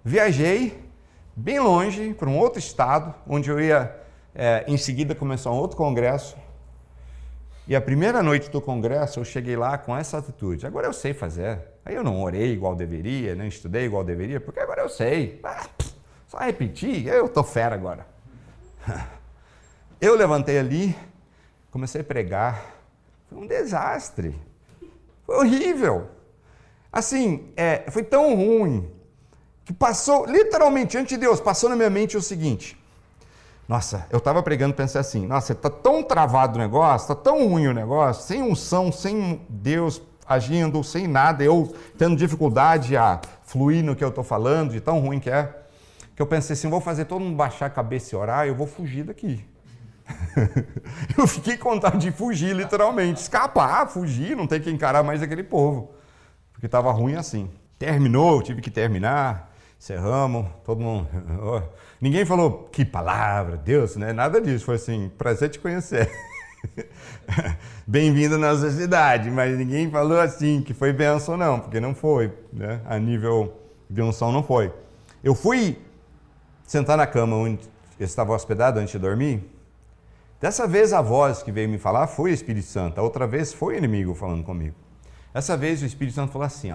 Viajei bem longe, para um outro estado, onde eu ia, em seguida, começar um outro congresso. E a primeira noite do congresso, eu cheguei lá com essa atitude. Agora eu sei fazer. Aí eu não orei igual deveria, não estudei igual deveria, porque agora eu sei. Só repetir, eu tô fera agora. Eu levantei ali, comecei a pregar. Foi um desastre. Foi horrível. Assim, foi tão ruim que passou, literalmente, antes de Deus, passou na minha mente o seguinte: nossa, eu estava pregando e pensei assim, nossa, está tão travado o negócio, está tão ruim o negócio, sem unção, sem Deus agindo, sem nada, eu tendo dificuldade a fluir no que eu estou falando, de tão ruim que é, que eu pensei assim, vou fazer todo mundo baixar a cabeça e orar, eu vou fugir daqui. Eu fiquei com vontade de fugir, literalmente, escapar, fugir, não ter que encarar mais aquele povo, porque estava ruim assim. Terminou, tive que terminar, encerramos, todo mundo... Ninguém falou, que palavra, Deus, né? Nada disso, foi assim, prazer te conhecer. Bem-vindo na nossa cidade, mas ninguém falou assim, que foi bênção não, porque não foi, né? A nível de unção não foi. Eu fui sentar na cama onde eu estava hospedado antes de dormir. Dessa vez a voz que veio me falar foi o Espírito Santo, a outra vez foi o inimigo falando comigo. Essa vez o Espírito Santo falou assim,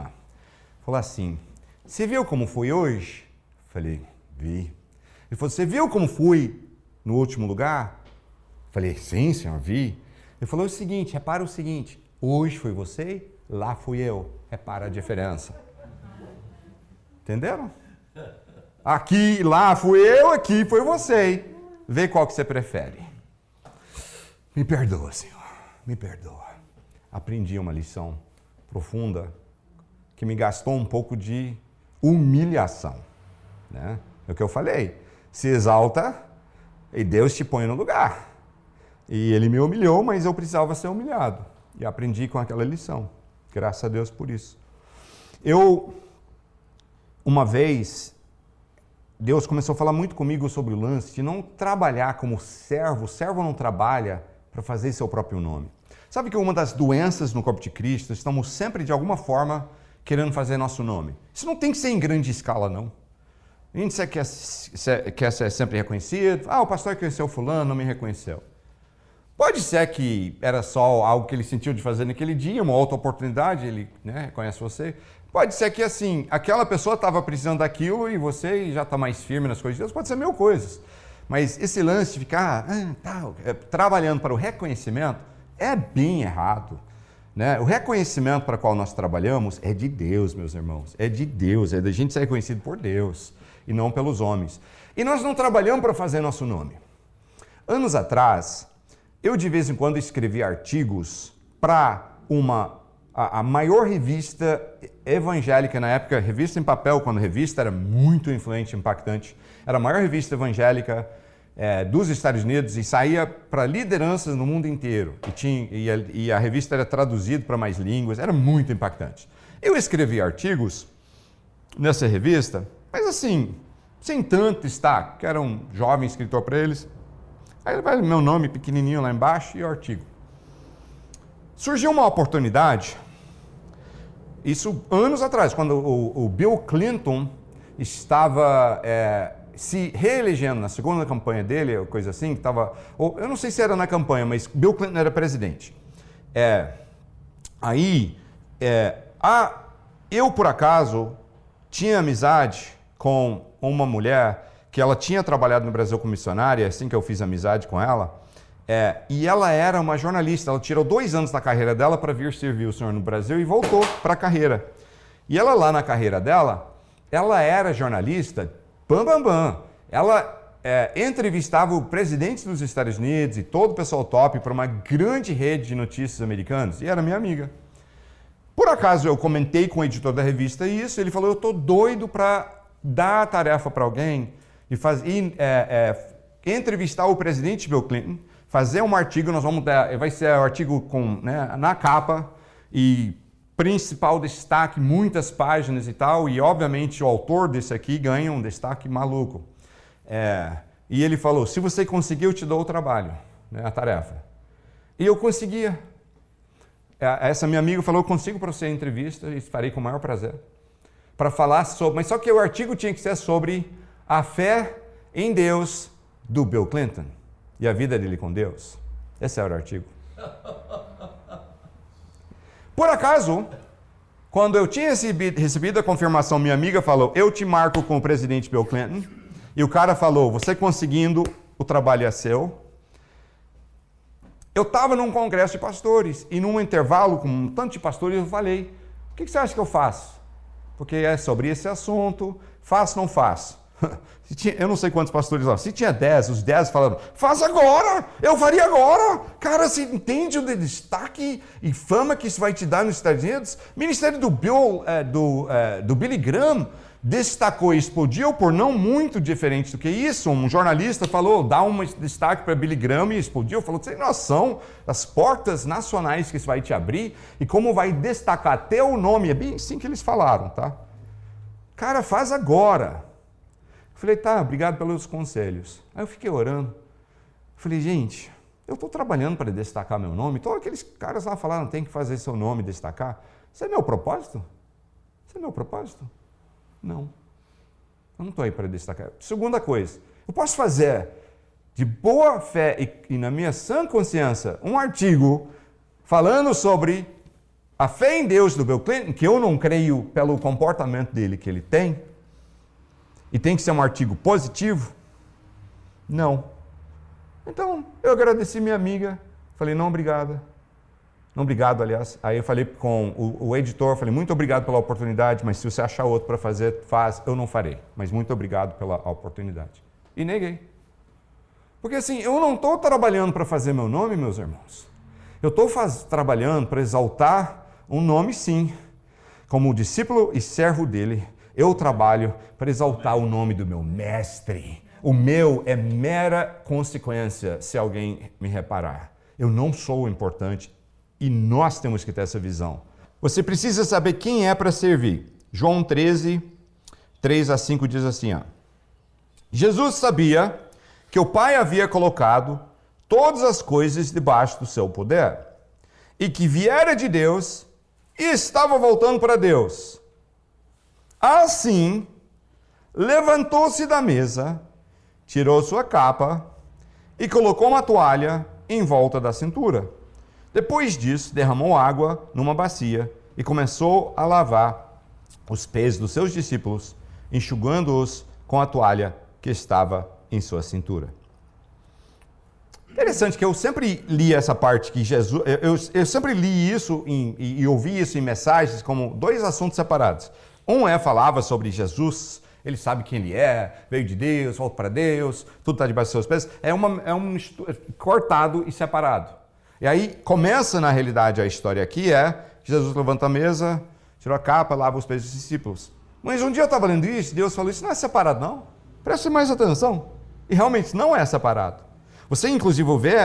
falou assim, você viu como fui hoje? Falei, vi. Ele falou, você viu como fui no último lugar? Falei, sim, senhor, vi. Ele falou o seguinte, repara o seguinte, hoje foi você, lá fui eu. Repara a diferença. Entenderam? Aqui, lá fui eu, aqui foi você. Vê qual que você prefere. Me perdoa, Senhor, me perdoa. Aprendi uma lição profunda que me gastou um pouco de humilhação, né? É o que eu falei, se exalta e Deus te põe no lugar. E ele me humilhou, mas eu precisava ser humilhado. E aprendi com aquela lição, graças a Deus por isso. Uma vez, Deus começou a falar muito comigo sobre o lance de não trabalhar como servo. O servo não trabalha para fazer seu próprio nome. Sabe que uma das doenças no corpo de Cristo, estamos sempre de alguma forma querendo fazer nosso nome. Isso não tem que ser em grande escala, não. A gente quer ser sempre reconhecido. O pastor conheceu fulano, não me reconheceu. Pode ser que era só algo que ele sentiu de fazer naquele dia, uma outra oportunidade, ele reconhece você. Pode ser que assim, aquela pessoa estava precisando daquilo e você já está mais firme nas coisas de Deus. Pode ser mil coisas. Mas esse lance de ficar trabalhando para o reconhecimento é bem errado. Né? O reconhecimento para o qual nós trabalhamos é de Deus, meus irmãos. É de Deus, é da gente ser reconhecido por Deus e não pelos homens. E nós não trabalhamos para fazer nosso nome. Anos atrás, eu de vez em quando escrevi artigos para a maior revista evangélica na época, revista em papel, quando revista era muito influente, impactante. Era a maior revista evangélica dos Estados Unidos e saía para lideranças no mundo inteiro. E a revista era traduzida para mais línguas, era muito impactante. Eu escrevi artigos nessa revista, mas assim, sem tanto destaque, que era um jovem escritor para eles. Aí vai meu nome pequenininho lá embaixo e o artigo. Surgiu uma oportunidade, isso anos atrás, quando o Bill Clinton estava se reelegendo na segunda campanha dele, coisa assim, eu não sei se era na campanha, mas Bill Clinton era presidente. Eu por acaso tinha amizade com uma mulher que ela tinha trabalhado no Brasil como missionária, assim que eu fiz amizade com ela, e ela era uma jornalista, ela tirou 2 anos da carreira dela para vir servir o Senhor no Brasil e voltou para a carreira. E ela lá na carreira dela, ela era jornalista, ela entrevistava o presidente dos Estados Unidos e todo o pessoal top para uma grande rede de notícias americanas, e era minha amiga. Por acaso eu comentei com o editor da revista isso, ele falou, eu estou doido para dar a tarefa para alguém e entrevistar o presidente Bill Clinton, fazer um artigo, vai ser um artigo com, na capa e principal destaque, muitas páginas e tal, e obviamente o autor desse aqui ganha um destaque maluco. E ele falou, se você conseguir, eu te dou o trabalho, a tarefa. E eu conseguia. Essa minha amiga falou, eu consigo para você a entrevista, e farei com o maior prazer. Para falar sobre, mas só que o artigo tinha que ser sobre a fé em Deus do Bill Clinton e a vida dele com Deus. Esse era o artigo. Por acaso, quando eu tinha recebido a confirmação, minha amiga falou, eu te marco com o presidente Bill Clinton, e o cara falou, você conseguindo, o trabalho é seu. Eu estava num congresso de pastores, e num intervalo com um tanto de pastores, eu falei, o que você acha que eu faço? Porque é sobre esse assunto, faço ou não faço? Eu não sei quantos pastores lá. Se tinha 10, os 10 falaram, faz agora, eu faria agora. Cara, você entende o destaque e fama que isso vai te dar nos Estados Unidos? O ministério do Billy Graham destacou e explodiu por não muito diferente do que isso. Um jornalista falou, dá um destaque para Billy Graham e explodiu. Falou, você tem noção das portas nacionais que isso vai te abrir e como vai destacar teu nome. É bem assim que eles falaram, tá? Cara, faz agora. Eu falei, tá, obrigado pelos conselhos. Aí eu fiquei orando. Falei, gente, eu estou trabalhando para destacar meu nome. Todos aqueles caras lá falaram, tem que fazer seu nome destacar. Isso é meu propósito? Isso é meu propósito? Não. Eu não estou aí para destacar. Segunda coisa, eu posso fazer de boa fé e na minha sã consciência um artigo falando sobre a fé em Deus do Bill Clinton, que eu não creio pelo comportamento dele que ele tem, e tem que ser um artigo positivo? Não. Então, eu agradeci minha amiga, falei, não, obrigada. Não, obrigado, aliás. Aí eu falei com o editor, falei, muito obrigado pela oportunidade, mas se você achar outro para fazer, faz, eu não farei. Mas muito obrigado pela oportunidade. E neguei. Porque assim, eu não estou trabalhando para fazer meu nome, meus irmãos. Eu estou trabalhando para exaltar um nome, sim. Como discípulo e servo dele, eu trabalho para exaltar o nome do meu mestre. O meu é mera consequência se alguém me reparar. Eu não sou importante e nós temos que ter essa visão. Você precisa saber quem é para servir. João 13, 3 a 5 diz assim, ó. Jesus sabia que o Pai havia colocado todas as coisas debaixo do seu poder e que viera de Deus e estava voltando para Deus. Assim, levantou-se da mesa, tirou sua capa e colocou uma toalha em volta da cintura. Depois disso, derramou água numa bacia e começou a lavar os pés dos seus discípulos, enxugando-os com a toalha que estava em sua cintura. Interessante que eu sempre li essa parte que Jesus... Eu sempre li isso e ouvi isso em mensagens como dois assuntos separados. Falava sobre Jesus, ele sabe quem ele é, veio de Deus, volta para Deus, tudo está debaixo dos seus pés. É cortado e separado. E aí começa, na realidade, a história aqui Jesus levanta a mesa, tirou a capa, lava os pés dos discípulos. Mas um dia eu estava lendo isso, Deus falou, isso não é separado não. Preste mais atenção. E realmente não é separado. Você, inclusive, vê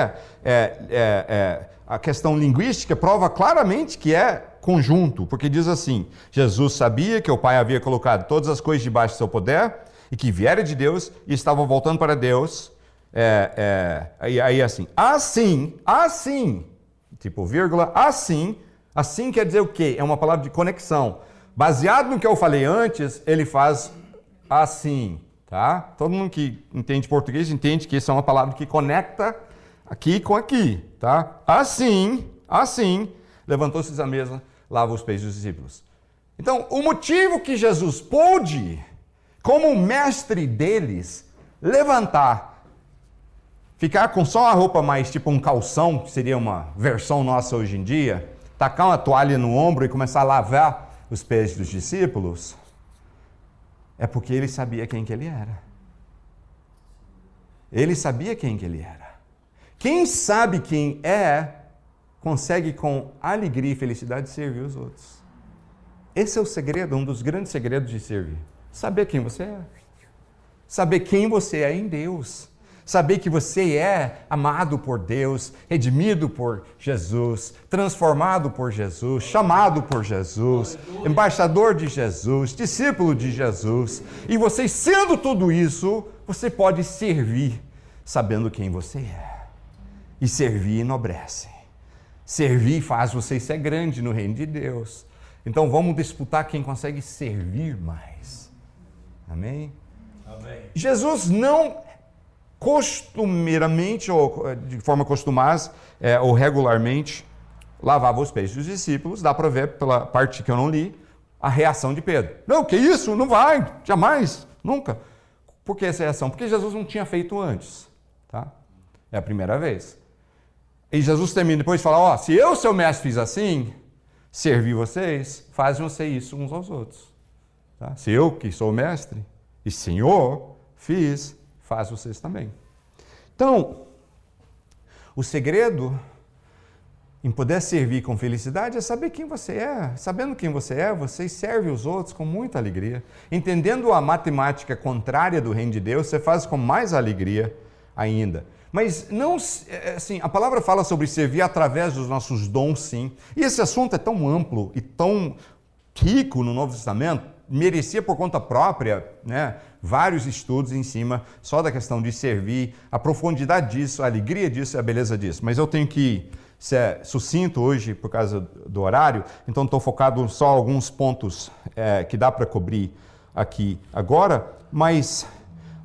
a questão linguística prova claramente que é conjunto, porque diz assim, Jesus sabia que o Pai havia colocado todas as coisas debaixo do seu poder e que viera de Deus e estava voltando para Deus. Aí assim, tipo vírgula, assim quer dizer o quê? É uma palavra de conexão. Baseado no que eu falei antes, ele faz assim, tá? Todo mundo que entende português entende que isso é uma palavra que conecta aqui com aqui, tá? Assim, levantou-se da mesa, lava os pés dos discípulos. Então, o motivo que Jesus pôde, como mestre deles, levantar, ficar com só a roupa mais tipo um calção, que seria uma versão nossa hoje em dia, tacar uma toalha no ombro e começar a lavar os pés dos discípulos, é porque ele sabia quem que ele era. Ele sabia quem que ele era. Quem sabe quem é, consegue com alegria e felicidade servir os outros. Esse é o segredo, um dos grandes segredos de servir. Saber quem você é. Saber quem você é em Deus. Saber que você é amado por Deus, redimido por Jesus, transformado por Jesus, chamado por Jesus, embaixador de Jesus, discípulo de Jesus. E você, sendo tudo isso, você pode servir sabendo quem você é. E servir enobrece. Servir faz você ser grande no reino de Deus. Então vamos disputar quem consegue servir mais. Amém? Amém. Jesus não costumeiramente, ou de forma costumaz, ou regularmente, lavava os pés dos discípulos. Dá para ver pela parte que eu não li, a reação de Pedro. Não, que isso? Não vai, jamais, nunca. Por que essa reação? Porque Jesus não tinha feito antes. Tá? É a primeira vez. E Jesus termina depois de falar, ó, se eu, seu mestre, fiz assim, servir vocês, fazem vocês isso uns aos outros. Tá? Se eu, que sou o mestre, e Senhor, fiz, faz vocês também. Então, o segredo em poder servir com felicidade é saber quem você é. Sabendo quem você é, você serve os outros com muita alegria. Entendendo a matemática contrária do reino de Deus, você faz com mais alegria ainda. Mas não, assim, a palavra fala sobre servir através dos nossos dons, sim. E esse assunto é tão amplo e tão rico no Novo Testamento, merecia por conta própria, né, vários estudos em cima só da questão de servir, a profundidade disso, a alegria disso e a beleza disso. Mas eu tenho que ser sucinto hoje por causa do horário, então estou focado só em alguns pontos que dá para cobrir aqui agora, mas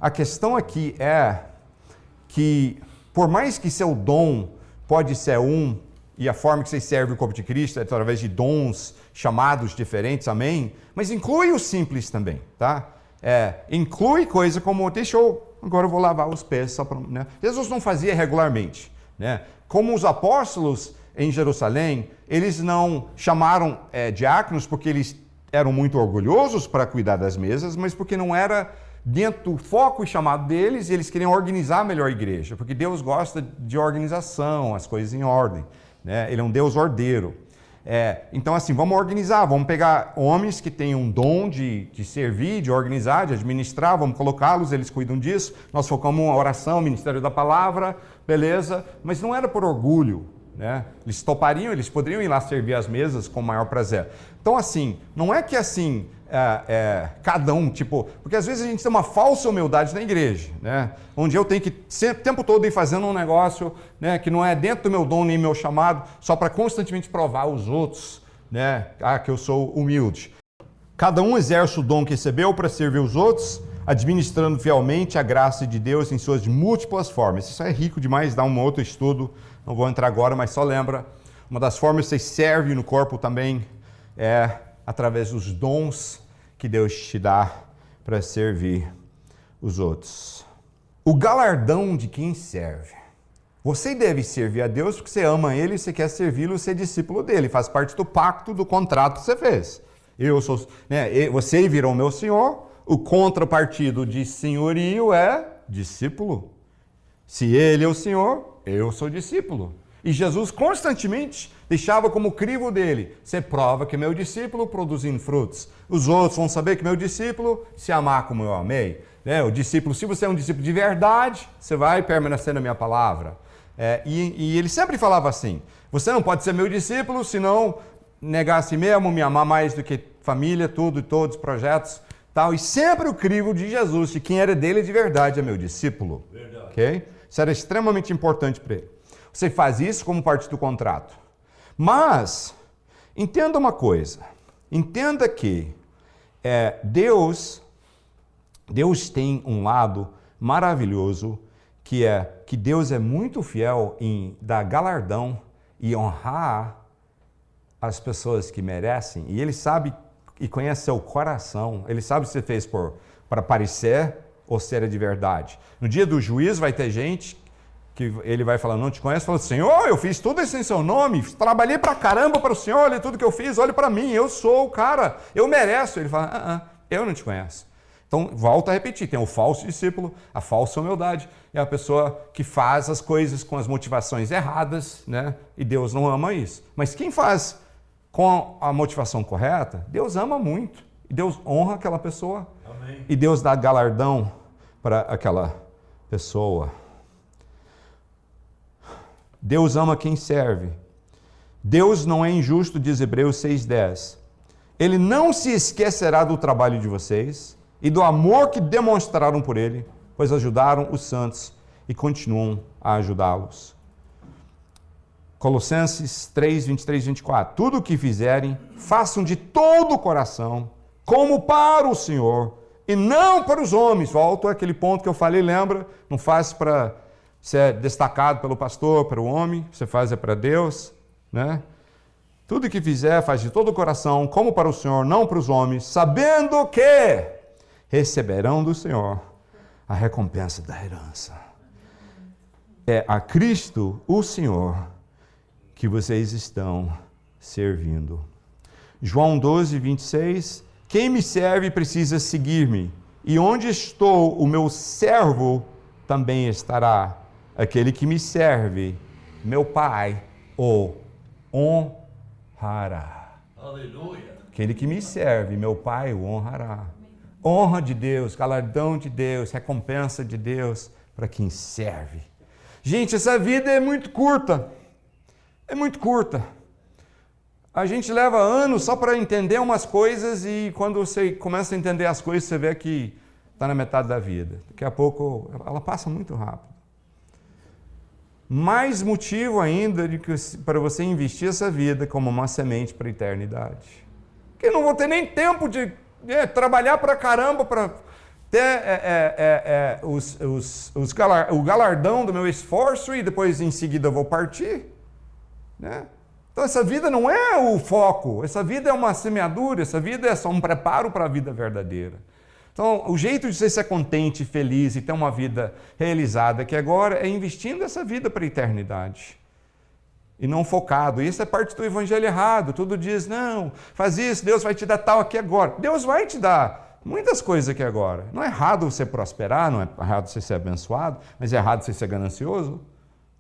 a questão aqui é que, por mais que seu dom pode ser um, e a forma que você serve o corpo de Cristo é através de dons, chamados diferentes, amém? Mas inclui o simples também, tá? Inclui coisa como, agora eu vou lavar os pés só para... Né? Jesus não fazia regularmente, né? Como os apóstolos em Jerusalém, eles não chamaram diáconos porque eles eram muito orgulhosos para cuidar das mesas, mas porque não era dentro do foco e chamado deles, e eles queriam organizar melhor a igreja, porque Deus gosta de organização, as coisas em ordem, né? Ele é um Deus ordeiro. Então, assim, vamos organizar, vamos pegar homens que têm um dom de servir, de organizar, de administrar, vamos colocá-los, eles cuidam disso. Nós focamos em oração, ministério da palavra, beleza, mas não era por orgulho, né? Eles topariam, eles poderiam ir lá servir as mesas com o maior prazer. Então, assim, não é que assim, cada um, porque às vezes a gente tem uma falsa humildade na igreja, né? Onde eu tenho que sempre, o tempo todo ir fazendo um negócio, né, que não é dentro do meu dom nem meu chamado, só para constantemente provar aos outros, né, que eu sou humilde. Cada um exerce o dom que recebeu para servir os outros, administrando fielmente a graça de Deus em suas múltiplas formas. Isso é rico demais, dá um outro estudo, não vou entrar agora, mas só lembra, uma das formas que você serve no corpo também é através dos dons que Deus te dá para servir os outros. O galardão de quem serve. Você deve servir a Deus porque você ama Ele, você quer servi-lo, ser discípulo dele. Faz parte do pacto, do contrato que você fez. Você virou meu senhor, o contrapartido de senhorio é discípulo. Se Ele é o senhor, eu sou discípulo. E Jesus constantemente deixava como crivo dele: você prova que é meu discípulo produzindo frutos. Os outros vão saber que meu discípulo se amar como eu amei. O discípulo, se você é um discípulo de verdade, você vai permanecer na minha palavra. E ele sempre falava assim: você não pode ser meu discípulo se não negar a si mesmo, me amar mais do que família, tudo e todos, projetos, tal. E sempre o crivo de Jesus, de quem era dele de verdade, é meu discípulo. Verdade. Okay? Isso era extremamente importante para ele. Você faz isso como parte do contrato. Mas, entenda uma coisa. Entenda que Deus tem um lado maravilhoso, que é que Deus é muito fiel em dar galardão e honrar as pessoas que merecem. E Ele sabe e conhece seu coração. Ele sabe se você fez para parecer ou se era de verdade. No dia do juízo vai ter gente que ele vai falar, não te conhece, fala, Senhor, eu fiz tudo isso em seu nome, trabalhei pra caramba para o Senhor, olha tudo que eu fiz, olha para mim, eu sou o cara, eu mereço. Ele fala, eu não te conheço. Então, volto a repetir, tem o falso discípulo, a falsa humildade, é a pessoa que faz as coisas com as motivações erradas, né? E Deus não ama isso. Mas quem faz com a motivação correta, Deus ama muito. E Deus honra aquela pessoa. Amém. E Deus dá galardão para aquela pessoa. Deus ama quem serve. Deus não é injusto, diz Hebreus 6,10. Ele não se esquecerá do trabalho de vocês e do amor que demonstraram por ele, pois ajudaram os santos e continuam a ajudá-los. Colossenses 3, 23 e 24. Tudo o que fizerem, façam de todo o coração, como para o Senhor, e não para os homens. Volto àquele ponto que eu falei, lembra? Não faz para ser destacado pelo pastor, para o homem, você faz para Deus, né? Tudo que fizer, faz de todo o coração, como para o Senhor, não para os homens, sabendo que receberão do Senhor a recompensa da herança. É a Cristo, o Senhor, que vocês estão servindo. João 12, 26. Quem me serve precisa seguir-me, e onde estou, o meu servo também estará. Aquele que me serve, meu Pai o honrará. Aleluia. Aquele que me serve, meu Pai o honrará. Honra de Deus, galardão de Deus, recompensa de Deus para quem serve. Gente, essa vida é muito curta. É muito curta. A gente leva anos só para entender umas coisas e quando você começa a entender as coisas, você vê que está na metade da vida. Daqui a pouco, ela passa muito rápido. Mais motivo ainda para você investir essa vida como uma semente para a eternidade. Porque eu não vou ter nem tempo de trabalhar para caramba para ter o galardão do meu esforço e depois em seguida eu vou partir. Né? Então essa vida não é o foco, essa vida é uma semeadura, essa vida é só um preparo para a vida verdadeira. Então o jeito de você ser contente, feliz e ter uma vida realizada aqui agora é investindo essa vida para a eternidade. E não focado. Isso é parte do evangelho errado. Tudo diz, não, faz isso, Deus vai te dar tal aqui agora. Deus vai te dar muitas coisas aqui agora. Não é errado você prosperar, não é errado você ser abençoado, mas é errado você ser ganancioso.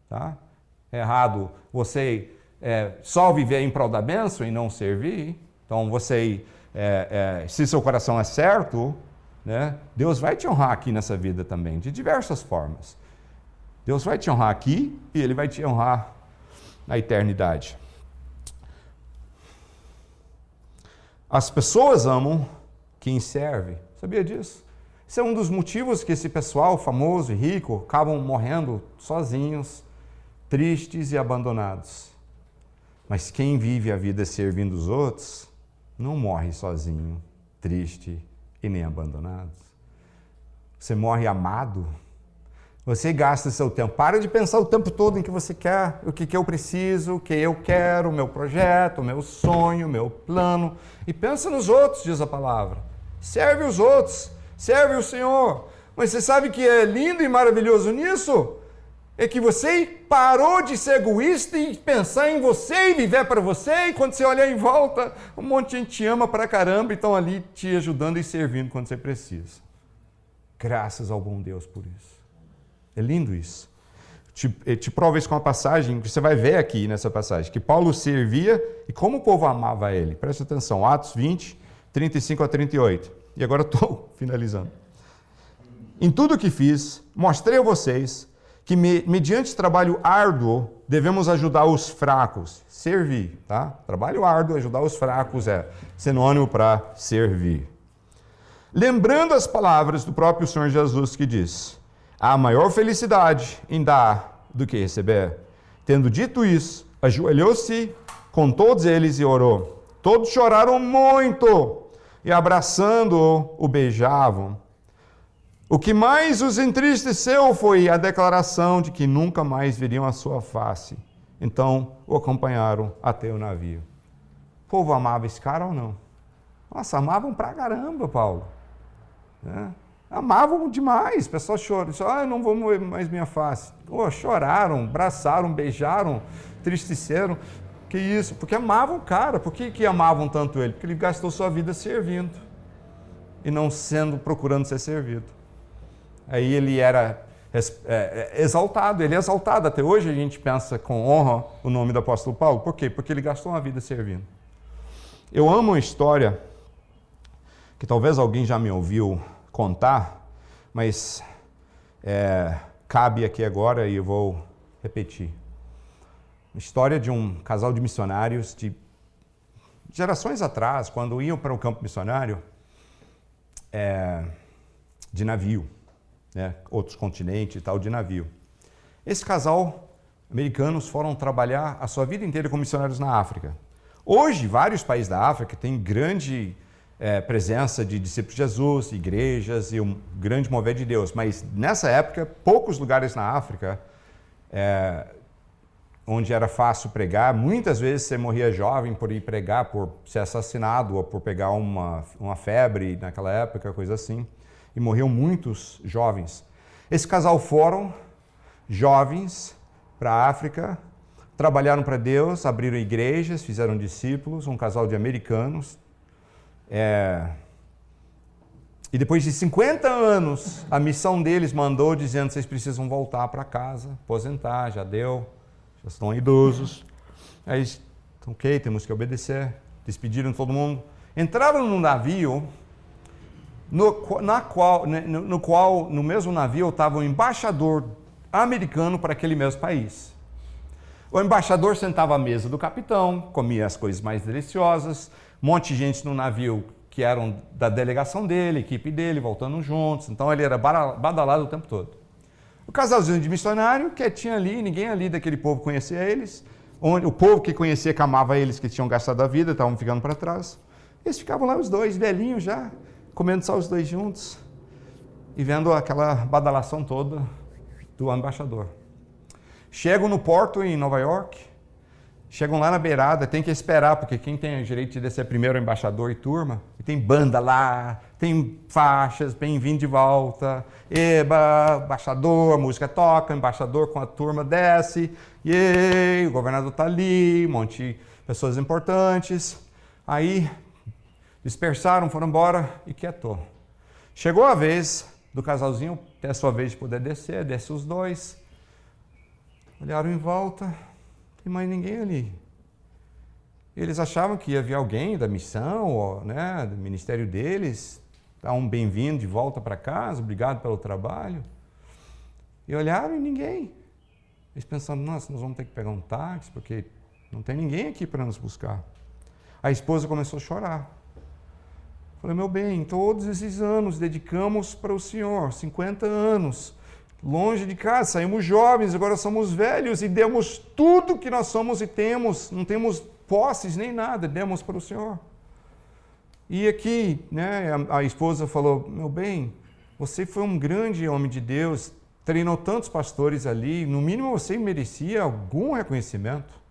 Tá? É errado você só viver em prol da bênção e não servir. Então você, se seu coração é certo, né, Deus vai te honrar aqui nessa vida também, de diversas formas. Deus vai te honrar aqui e Ele vai te honrar na eternidade. As pessoas amam quem serve. Sabia disso? Esse é um dos motivos que esse pessoal famoso e rico acabam morrendo sozinhos, tristes e abandonados. Mas quem vive a vida servindo os outros não morre sozinho, triste e nem abandonado. Você morre amado. Você gasta seu tempo. Para de pensar o tempo todo em que você quer, o que eu preciso, o que eu quero, o meu projeto, o meu sonho, o meu plano. E pensa nos outros, diz a palavra. Serve os outros, serve o Senhor. Mas você sabe que é lindo e maravilhoso nisso? É que você parou de ser egoísta e pensar em você e viver para você. E quando você olhar em volta, um monte de gente te ama pra caramba e estão ali te ajudando e servindo quando você precisa. Graças ao bom Deus por isso. É lindo isso. Te provo isso com uma passagem que você vai ver aqui nessa passagem, que Paulo servia e como o povo amava ele. Presta atenção, Atos 20, 35 a 38. E agora estou finalizando. Em tudo que fiz, mostrei a vocês que mediante trabalho árduo devemos ajudar os fracos. Servir, tá? Trabalho árduo, ajudar os fracos é sinônimo para servir. Lembrando as palavras do próprio Senhor Jesus que diz: há maior felicidade em dar do que receber. Tendo dito isso, ajoelhou-se com todos eles e orou. Todos choraram muito e abraçando-o, o beijavam. O que mais os entristeceu foi a declaração de que nunca mais veriam a sua face. Então o acompanharam até o navio. O povo amava esse cara ou não? Nossa, amavam pra caramba, Paulo. Amavam demais. O pessoal chorou. Eu não vou mover mais minha face. Choraram, abraçaram, beijaram, entristeceram. Que isso? Porque amavam o cara. Por que amavam tanto ele? Porque ele gastou sua vida servindo. e não procurando ser servido. Aí ele era exaltado, ele é exaltado. Até hoje a gente pensa com honra o nome do apóstolo Paulo. Por quê? Porque ele gastou uma vida servindo. Eu amo uma história que talvez alguém já me ouviu contar, mas cabe aqui agora e eu vou repetir. Uma história de um casal de missionários de gerações atrás, quando iam para o campo missionário, de navio, né? Outros continentes e tal, de navio. Esse casal, americanos, foram trabalhar a sua vida inteira como missionários na África. Hoje, vários países da África têm grande presença de discípulos de Jesus, igrejas e um grande mover de Deus. Mas nessa época, poucos lugares na África onde era fácil pregar, muitas vezes você morria jovem por ir pregar, por ser assassinado ou por pegar uma febre naquela época, coisa assim. E morriam muitos jovens. Esse casal foram jovens para a África, trabalharam para Deus, abriram igrejas, fizeram discípulos, um casal de americanos. E depois de 50 anos, a missão deles mandou dizendo: vocês precisam voltar para casa, aposentar, já deu, já estão idosos. Aí, ok, temos que obedecer. Despediram todo mundo. Entraram no navio, no mesmo navio estava um embaixador americano para aquele mesmo país. O embaixador sentava à mesa do capitão, comia as coisas mais deliciosas, um monte de gente no navio que eram da delegação dele, equipe dele, voltando juntos. Então ele era badalado o tempo todo. O casalzinho de missionário, quietinho ali, ninguém ali daquele povo conhecia eles. O povo que conhecia, que amava eles, que tinham gastado a vida, estavam ficando para trás. Eles ficavam lá os dois, velhinhos já, comendo só os dois juntos e vendo aquela badalação toda do embaixador. Chegam no porto em Nova York, chegam lá na beirada, tem que esperar, porque quem tem o direito de descer primeiro é o embaixador e turma. E tem banda lá, tem faixas, bem-vindo de volta, eba, embaixador, a música toca, o embaixador com a turma desce, o governador está ali, um monte de pessoas importantes. Aí dispersaram, foram embora e quietou. Chegou a vez do casalzinho ter a sua vez de poder descer, desce os dois. Olharam em volta, não tem mais ninguém ali. Eles achavam que ia vir alguém da missão, ou, né, do ministério deles, dar um bem-vindo de volta para casa, obrigado pelo trabalho. E olharam e ninguém. Eles pensaram: nossa, nós vamos ter que pegar um táxi, porque não tem ninguém aqui para nos buscar. A esposa começou a chorar. Falei: meu bem, todos esses anos dedicamos para o Senhor, 50 anos, longe de casa, saímos jovens, agora somos velhos e demos tudo que nós somos e temos, não temos posses nem nada, demos para o Senhor. E aqui, né, a esposa falou: meu bem, você foi um grande homem de Deus, treinou tantos pastores ali, no mínimo você merecia algum reconhecimento.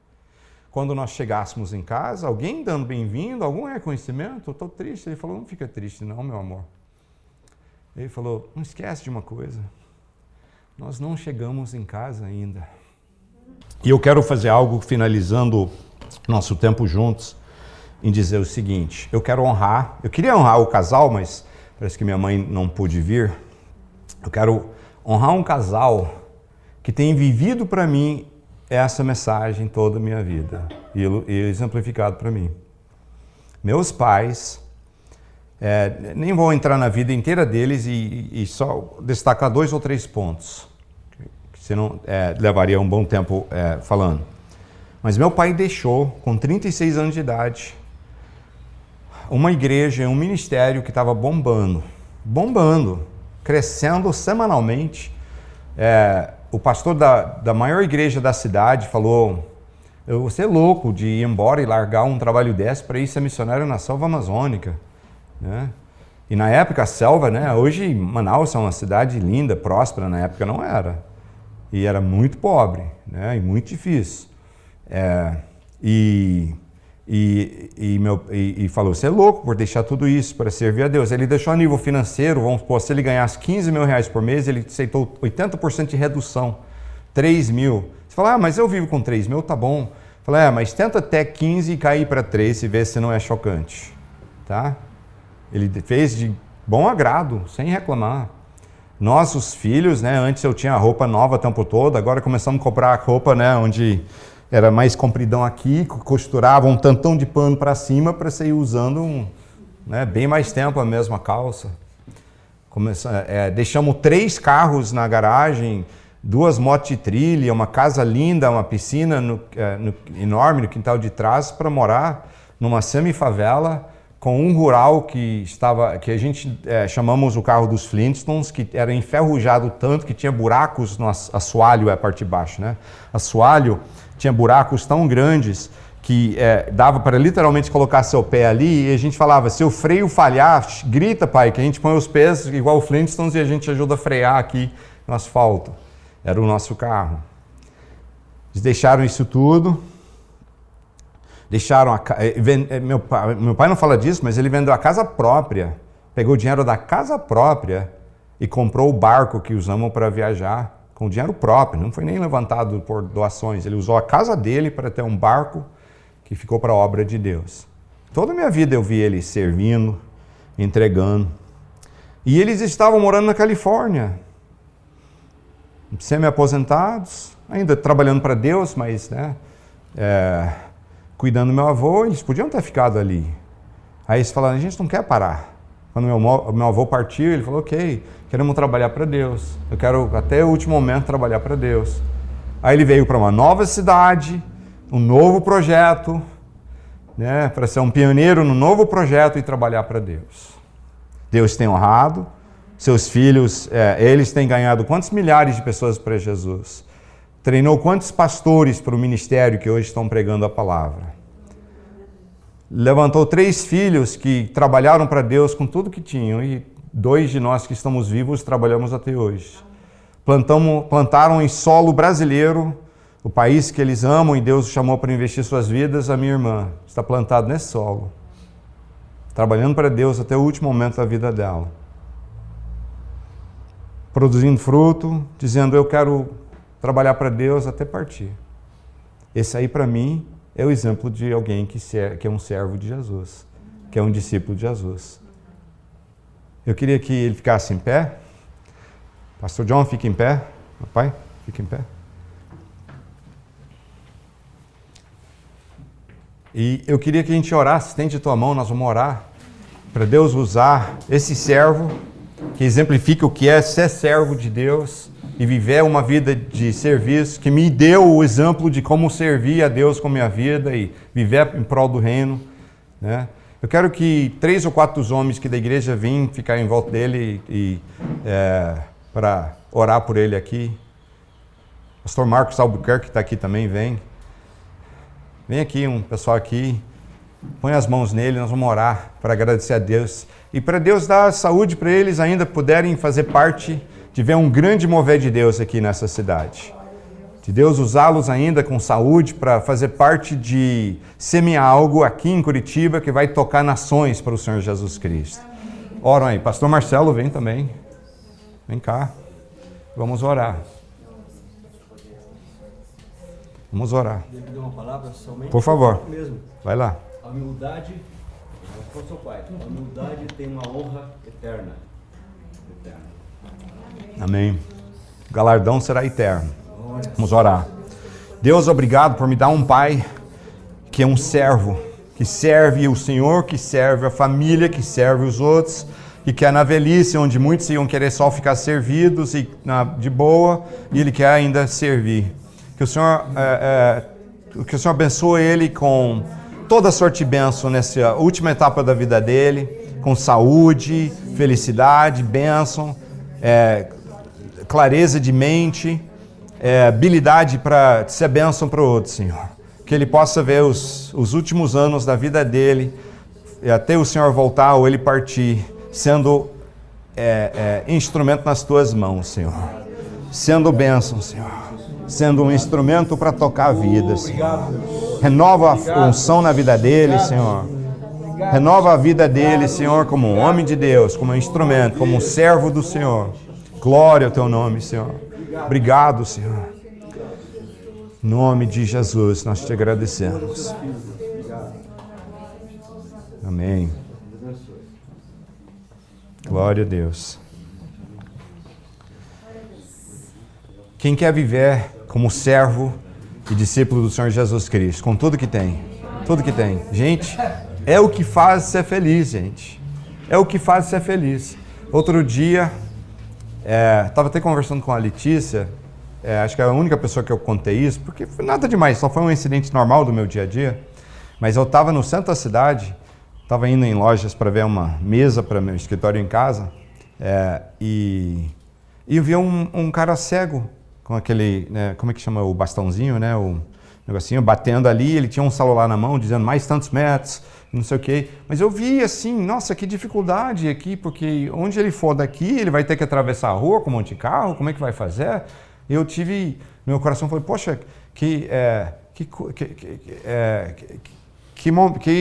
Quando nós chegássemos em casa, alguém dando bem-vindo, algum reconhecimento, eu estou triste. Ele falou: não fica triste não, meu amor. Ele falou: não esquece de uma coisa, nós não chegamos em casa ainda. E eu quero fazer algo, finalizando nosso tempo juntos, em dizer o seguinte: eu queria honrar o casal, mas parece que minha mãe não pôde vir. Eu quero honrar um casal que tem vivido para mim essa mensagem toda a minha vida e exemplificado para mim. Meus pais, nem vou entrar na vida inteira deles e só destacar 2 ou 3 pontos, que senão levaria um bom tempo falando. Mas meu pai deixou, com 36 anos de idade, uma igreja, um ministério que estava bombando, crescendo semanalmente. O pastor da maior igreja da cidade falou: você é louco de ir embora e largar um trabalho desse para ir ser missionário na selva amazônica, né? E na época a selva, né? Hoje Manaus é uma cidade linda, próspera, na época não era. E era muito pobre, né? E muito difícil. E falou: você é louco por deixar tudo isso para servir a Deus. Ele deixou a nível financeiro, vamos supor, se ele ganhasse 15 mil reais por mês, ele aceitou 80% de redução, 3 mil. Você fala: mas eu vivo com 3 mil, tá bom. Fala: mas tenta até 15 e cair para 3 e ver se não é chocante, tá? Ele fez de bom agrado, sem reclamar. Nós, os filhos, né, antes eu tinha roupa nova o tempo todo, agora começamos a comprar roupa, né, onde era mais compridão aqui, costurava um tantão de pano para cima para você ir usando bem mais tempo a mesma calça. Deixamos 3 carros na garagem, 2 motos de trilha, uma casa linda, uma piscina enorme no quintal de trás para morar numa semi-favela com um rural que a gente chamamos o carro dos Flintstones, que era enferrujado tanto que tinha buracos no assoalho, a parte de baixo, né? Assoalho tinha buracos tão grandes que dava para literalmente colocar seu pé ali, e a gente falava, se o freio falhar, grita, pai, que a gente põe os pés igual o Flintstones e a gente ajuda a frear aqui no asfalto. Era o nosso carro. Eles deixaram isso tudo, meu pai não fala disso, mas ele vendeu a casa própria, pegou o dinheiro da casa própria e comprou o barco que usamos para viajar, com dinheiro próprio, não foi nem levantado por doações, ele usou a casa dele para ter um barco que ficou para a obra de Deus. Toda a minha vida eu vi ele servindo, entregando. E eles estavam morando na Califórnia, semi-aposentados, ainda trabalhando para Deus, mas cuidando do meu avô, eles podiam ter ficado ali. Aí eles falaram, a gente não quer parar. Quando meu avô partiu, ele falou, ok, queremos trabalhar para Deus. Eu quero até o último momento trabalhar para Deus. Aí ele veio para uma nova cidade, um novo projeto, né, para ser um pioneiro no novo projeto e trabalhar para Deus. Deus tem honrado, seus filhos, eles têm ganhado quantos milhares de pessoas para Jesus? Treinou quantos pastores para o ministério que hoje estão pregando a palavra? Levantou 3 filhos que trabalharam para Deus com tudo que tinham e 2 de nós que estamos vivos trabalhamos até hoje. Plantaram em solo brasileiro, o país que eles amam e Deus chamou para investir suas vidas. A minha irmã está plantada nesse solo, trabalhando para Deus até o último momento da vida dela. Produzindo fruto, dizendo, eu quero trabalhar para Deus até partir. Esse aí, para mim, é o exemplo de alguém que é um servo de Jesus, que é um discípulo de Jesus. Eu queria que ele ficasse em pé. Pastor John, fique em pé. Meu pai, fique em pé. E eu queria que a gente orasse, estende a tua mão, nós vamos orar, para Deus usar esse servo, que exemplifica o que é ser servo de Deus e viver uma vida de serviço, que me deu o exemplo de como servir a Deus com a minha vida e viver em prol do reino, né? Eu quero que 3 ou 4 dos homens que da igreja vêm ficar em volta dele para orar por ele aqui. Pastor Marcos Albuquerque está aqui também, vem. Vem aqui, um pessoal aqui, põe as mãos nele, nós vamos orar para agradecer a Deus. E para Deus dar saúde para eles ainda puderem fazer parte de ver um grande mover de Deus aqui nessa cidade. De Deus usá-los ainda com saúde para fazer parte de semear algo aqui em Curitiba que vai tocar nações para o Senhor Jesus Cristo. Oram aí. Pastor Marcelo, vem também. Vem cá. Vamos orar. Vamos orar. Devido a uma palavra somente. Por favor. Mesmo. Vai lá. A humildade, com seu pai. A humildade tem uma honra eterna. Amém. O galardão será eterno. Vamos orar. Deus, obrigado por me dar um pai que é um servo, que serve o Senhor, que serve a família, que serve os outros, e que é na velhice, onde muitos iam querer só ficar servidos e de boa, e ele quer ainda servir. Que o Senhor abençoe ele com toda a sorte e bênção nessa última etapa da vida dele, com saúde, felicidade, bênção, clareza de mente, habilidade para ser bênção para o outro, Senhor. Que ele possa ver os últimos anos da vida dele, até o Senhor voltar ou ele partir, sendo instrumento nas tuas mãos, Senhor. Sendo bênção, Senhor. Sendo um instrumento para tocar a vida, Senhor. Renova a unção na vida dele, Senhor. Renova a vida dele, Senhor, como um homem de Deus, como um instrumento, como um servo do Senhor. Glória ao teu nome, Senhor. Obrigado, Senhor. Em nome de Jesus, nós te agradecemos. Amém. Glória a Deus. Quem quer viver como servo e discípulo do Senhor Jesus Cristo, com tudo que tem, gente, é o que faz ser feliz, gente. É o que faz ser feliz. Outro dia, estava até conversando com a Letícia, acho que é a única pessoa que eu contei isso, porque foi nada demais, só foi um incidente normal do meu dia a dia. Mas eu estava no centro da cidade, estava indo em lojas para ver uma mesa para meu escritório em casa, e eu vi um cara cego, com aquele, né, como é que chama, o bastãozinho, né, o negocinho, batendo ali, ele tinha um celular na mão, dizendo mais tantos metros, não sei o quê. Mas eu vi assim, nossa, que dificuldade aqui, porque onde ele for daqui, ele vai ter que atravessar a rua com um monte de carro, como é que vai fazer? Eu tive, meu coração foi, poxa, que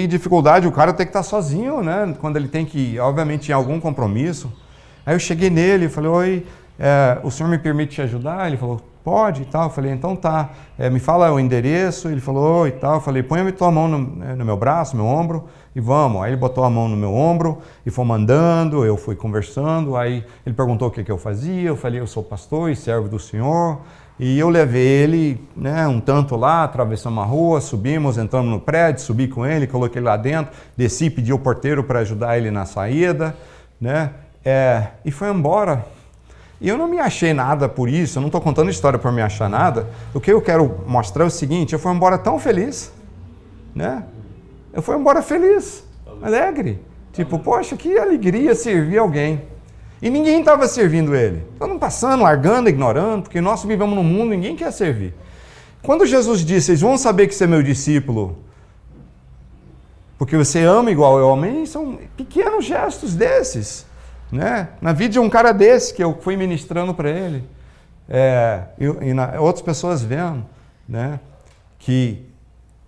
dificuldade o cara ter que estar sozinho, né? Quando ele tem que, obviamente, em algum compromisso. Aí eu cheguei nele e falei, oi, o senhor me permite te ajudar? Ele falou, pode e tal. Eu falei, então tá, me fala o endereço. Ele falou, oi e tal. Eu falei, põe a tua mão no meu braço, no meu ombro e vamos. Aí ele botou a mão no meu ombro e foi mandando, eu fui conversando. Aí ele perguntou o que eu fazia. Eu falei, eu sou pastor e servo do Senhor. E eu levei ele, né, um tanto lá, atravessamos a rua, subimos, entramos no prédio, subi com ele, coloquei ele lá dentro, desci, pedi ao porteiro para ajudar ele na saída, né, e foi embora. E eu não me achei nada por isso, eu não estou contando história por me achar nada. O que eu quero mostrar é o seguinte, eu fui embora tão feliz, né, eu fui embora feliz, alegre, tipo, poxa, que alegria servir alguém. E ninguém estava servindo ele. Estavam passando, largando, ignorando, porque nós vivemos num mundo, ninguém quer servir. Quando Jesus disse, vocês vão saber que você é meu discípulo, porque você ama igual eu amei, são pequenos gestos desses, né? Na vida de um cara desse que eu fui ministrando para ele, outras pessoas vendo, né? Que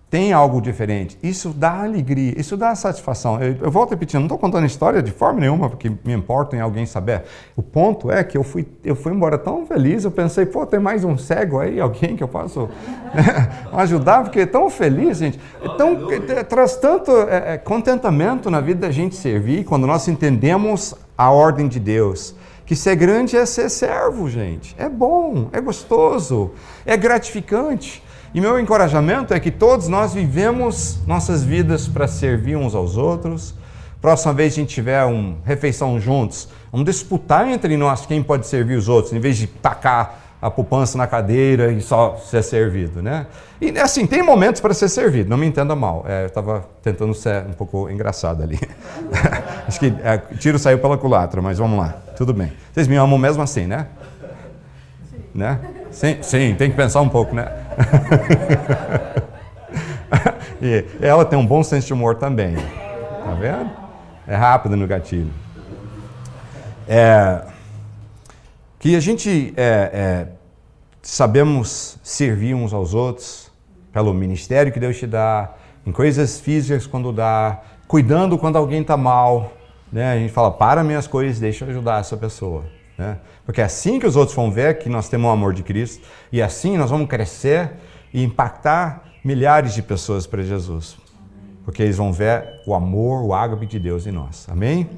tem algo diferente. Isso dá alegria, isso dá satisfação. Eu volto repetindo, não estou contando história de forma nenhuma, porque me importa em alguém saber. O ponto é que eu fui embora tão feliz, eu pensei, pô, tem mais um cego aí, alguém que eu posso ajudar, porque é tão feliz, gente. Traz tanto contentamento na vida da gente servir, quando nós entendemos a ordem de Deus. Que ser grande é ser servo, gente. É bom, é gostoso, é gratificante. E meu encorajamento é que todos nós vivemos nossas vidas para servir uns aos outros. Próxima vez que a gente tiver uma refeição juntos, vamos disputar entre nós quem pode servir os outros, em vez de tacar a poupança na cadeira e só ser servido, né? E assim, tem momentos para ser servido, não me entenda mal. Eu estava tentando ser um pouco engraçado ali. Acho que o tiro saiu pela culatra, mas vamos lá, tudo bem. Vocês me amam mesmo assim, né? Sim. Né? Sim, tem que pensar um pouco, né? E ela tem um bom senso de humor também. Tá vendo? É rápido no gatilho. Que a gente sabemos servir uns aos outros pelo ministério que Deus te dá, em coisas físicas quando dá, cuidando quando alguém está mal, né? A gente fala, para minhas coisas, deixa eu ajudar essa pessoa, né? Porque é assim que os outros vão ver que nós temos o amor de Cristo e assim nós vamos crescer e impactar milhares de pessoas para Jesus. Porque eles vão ver o amor, o ágape de Deus em nós. Amém?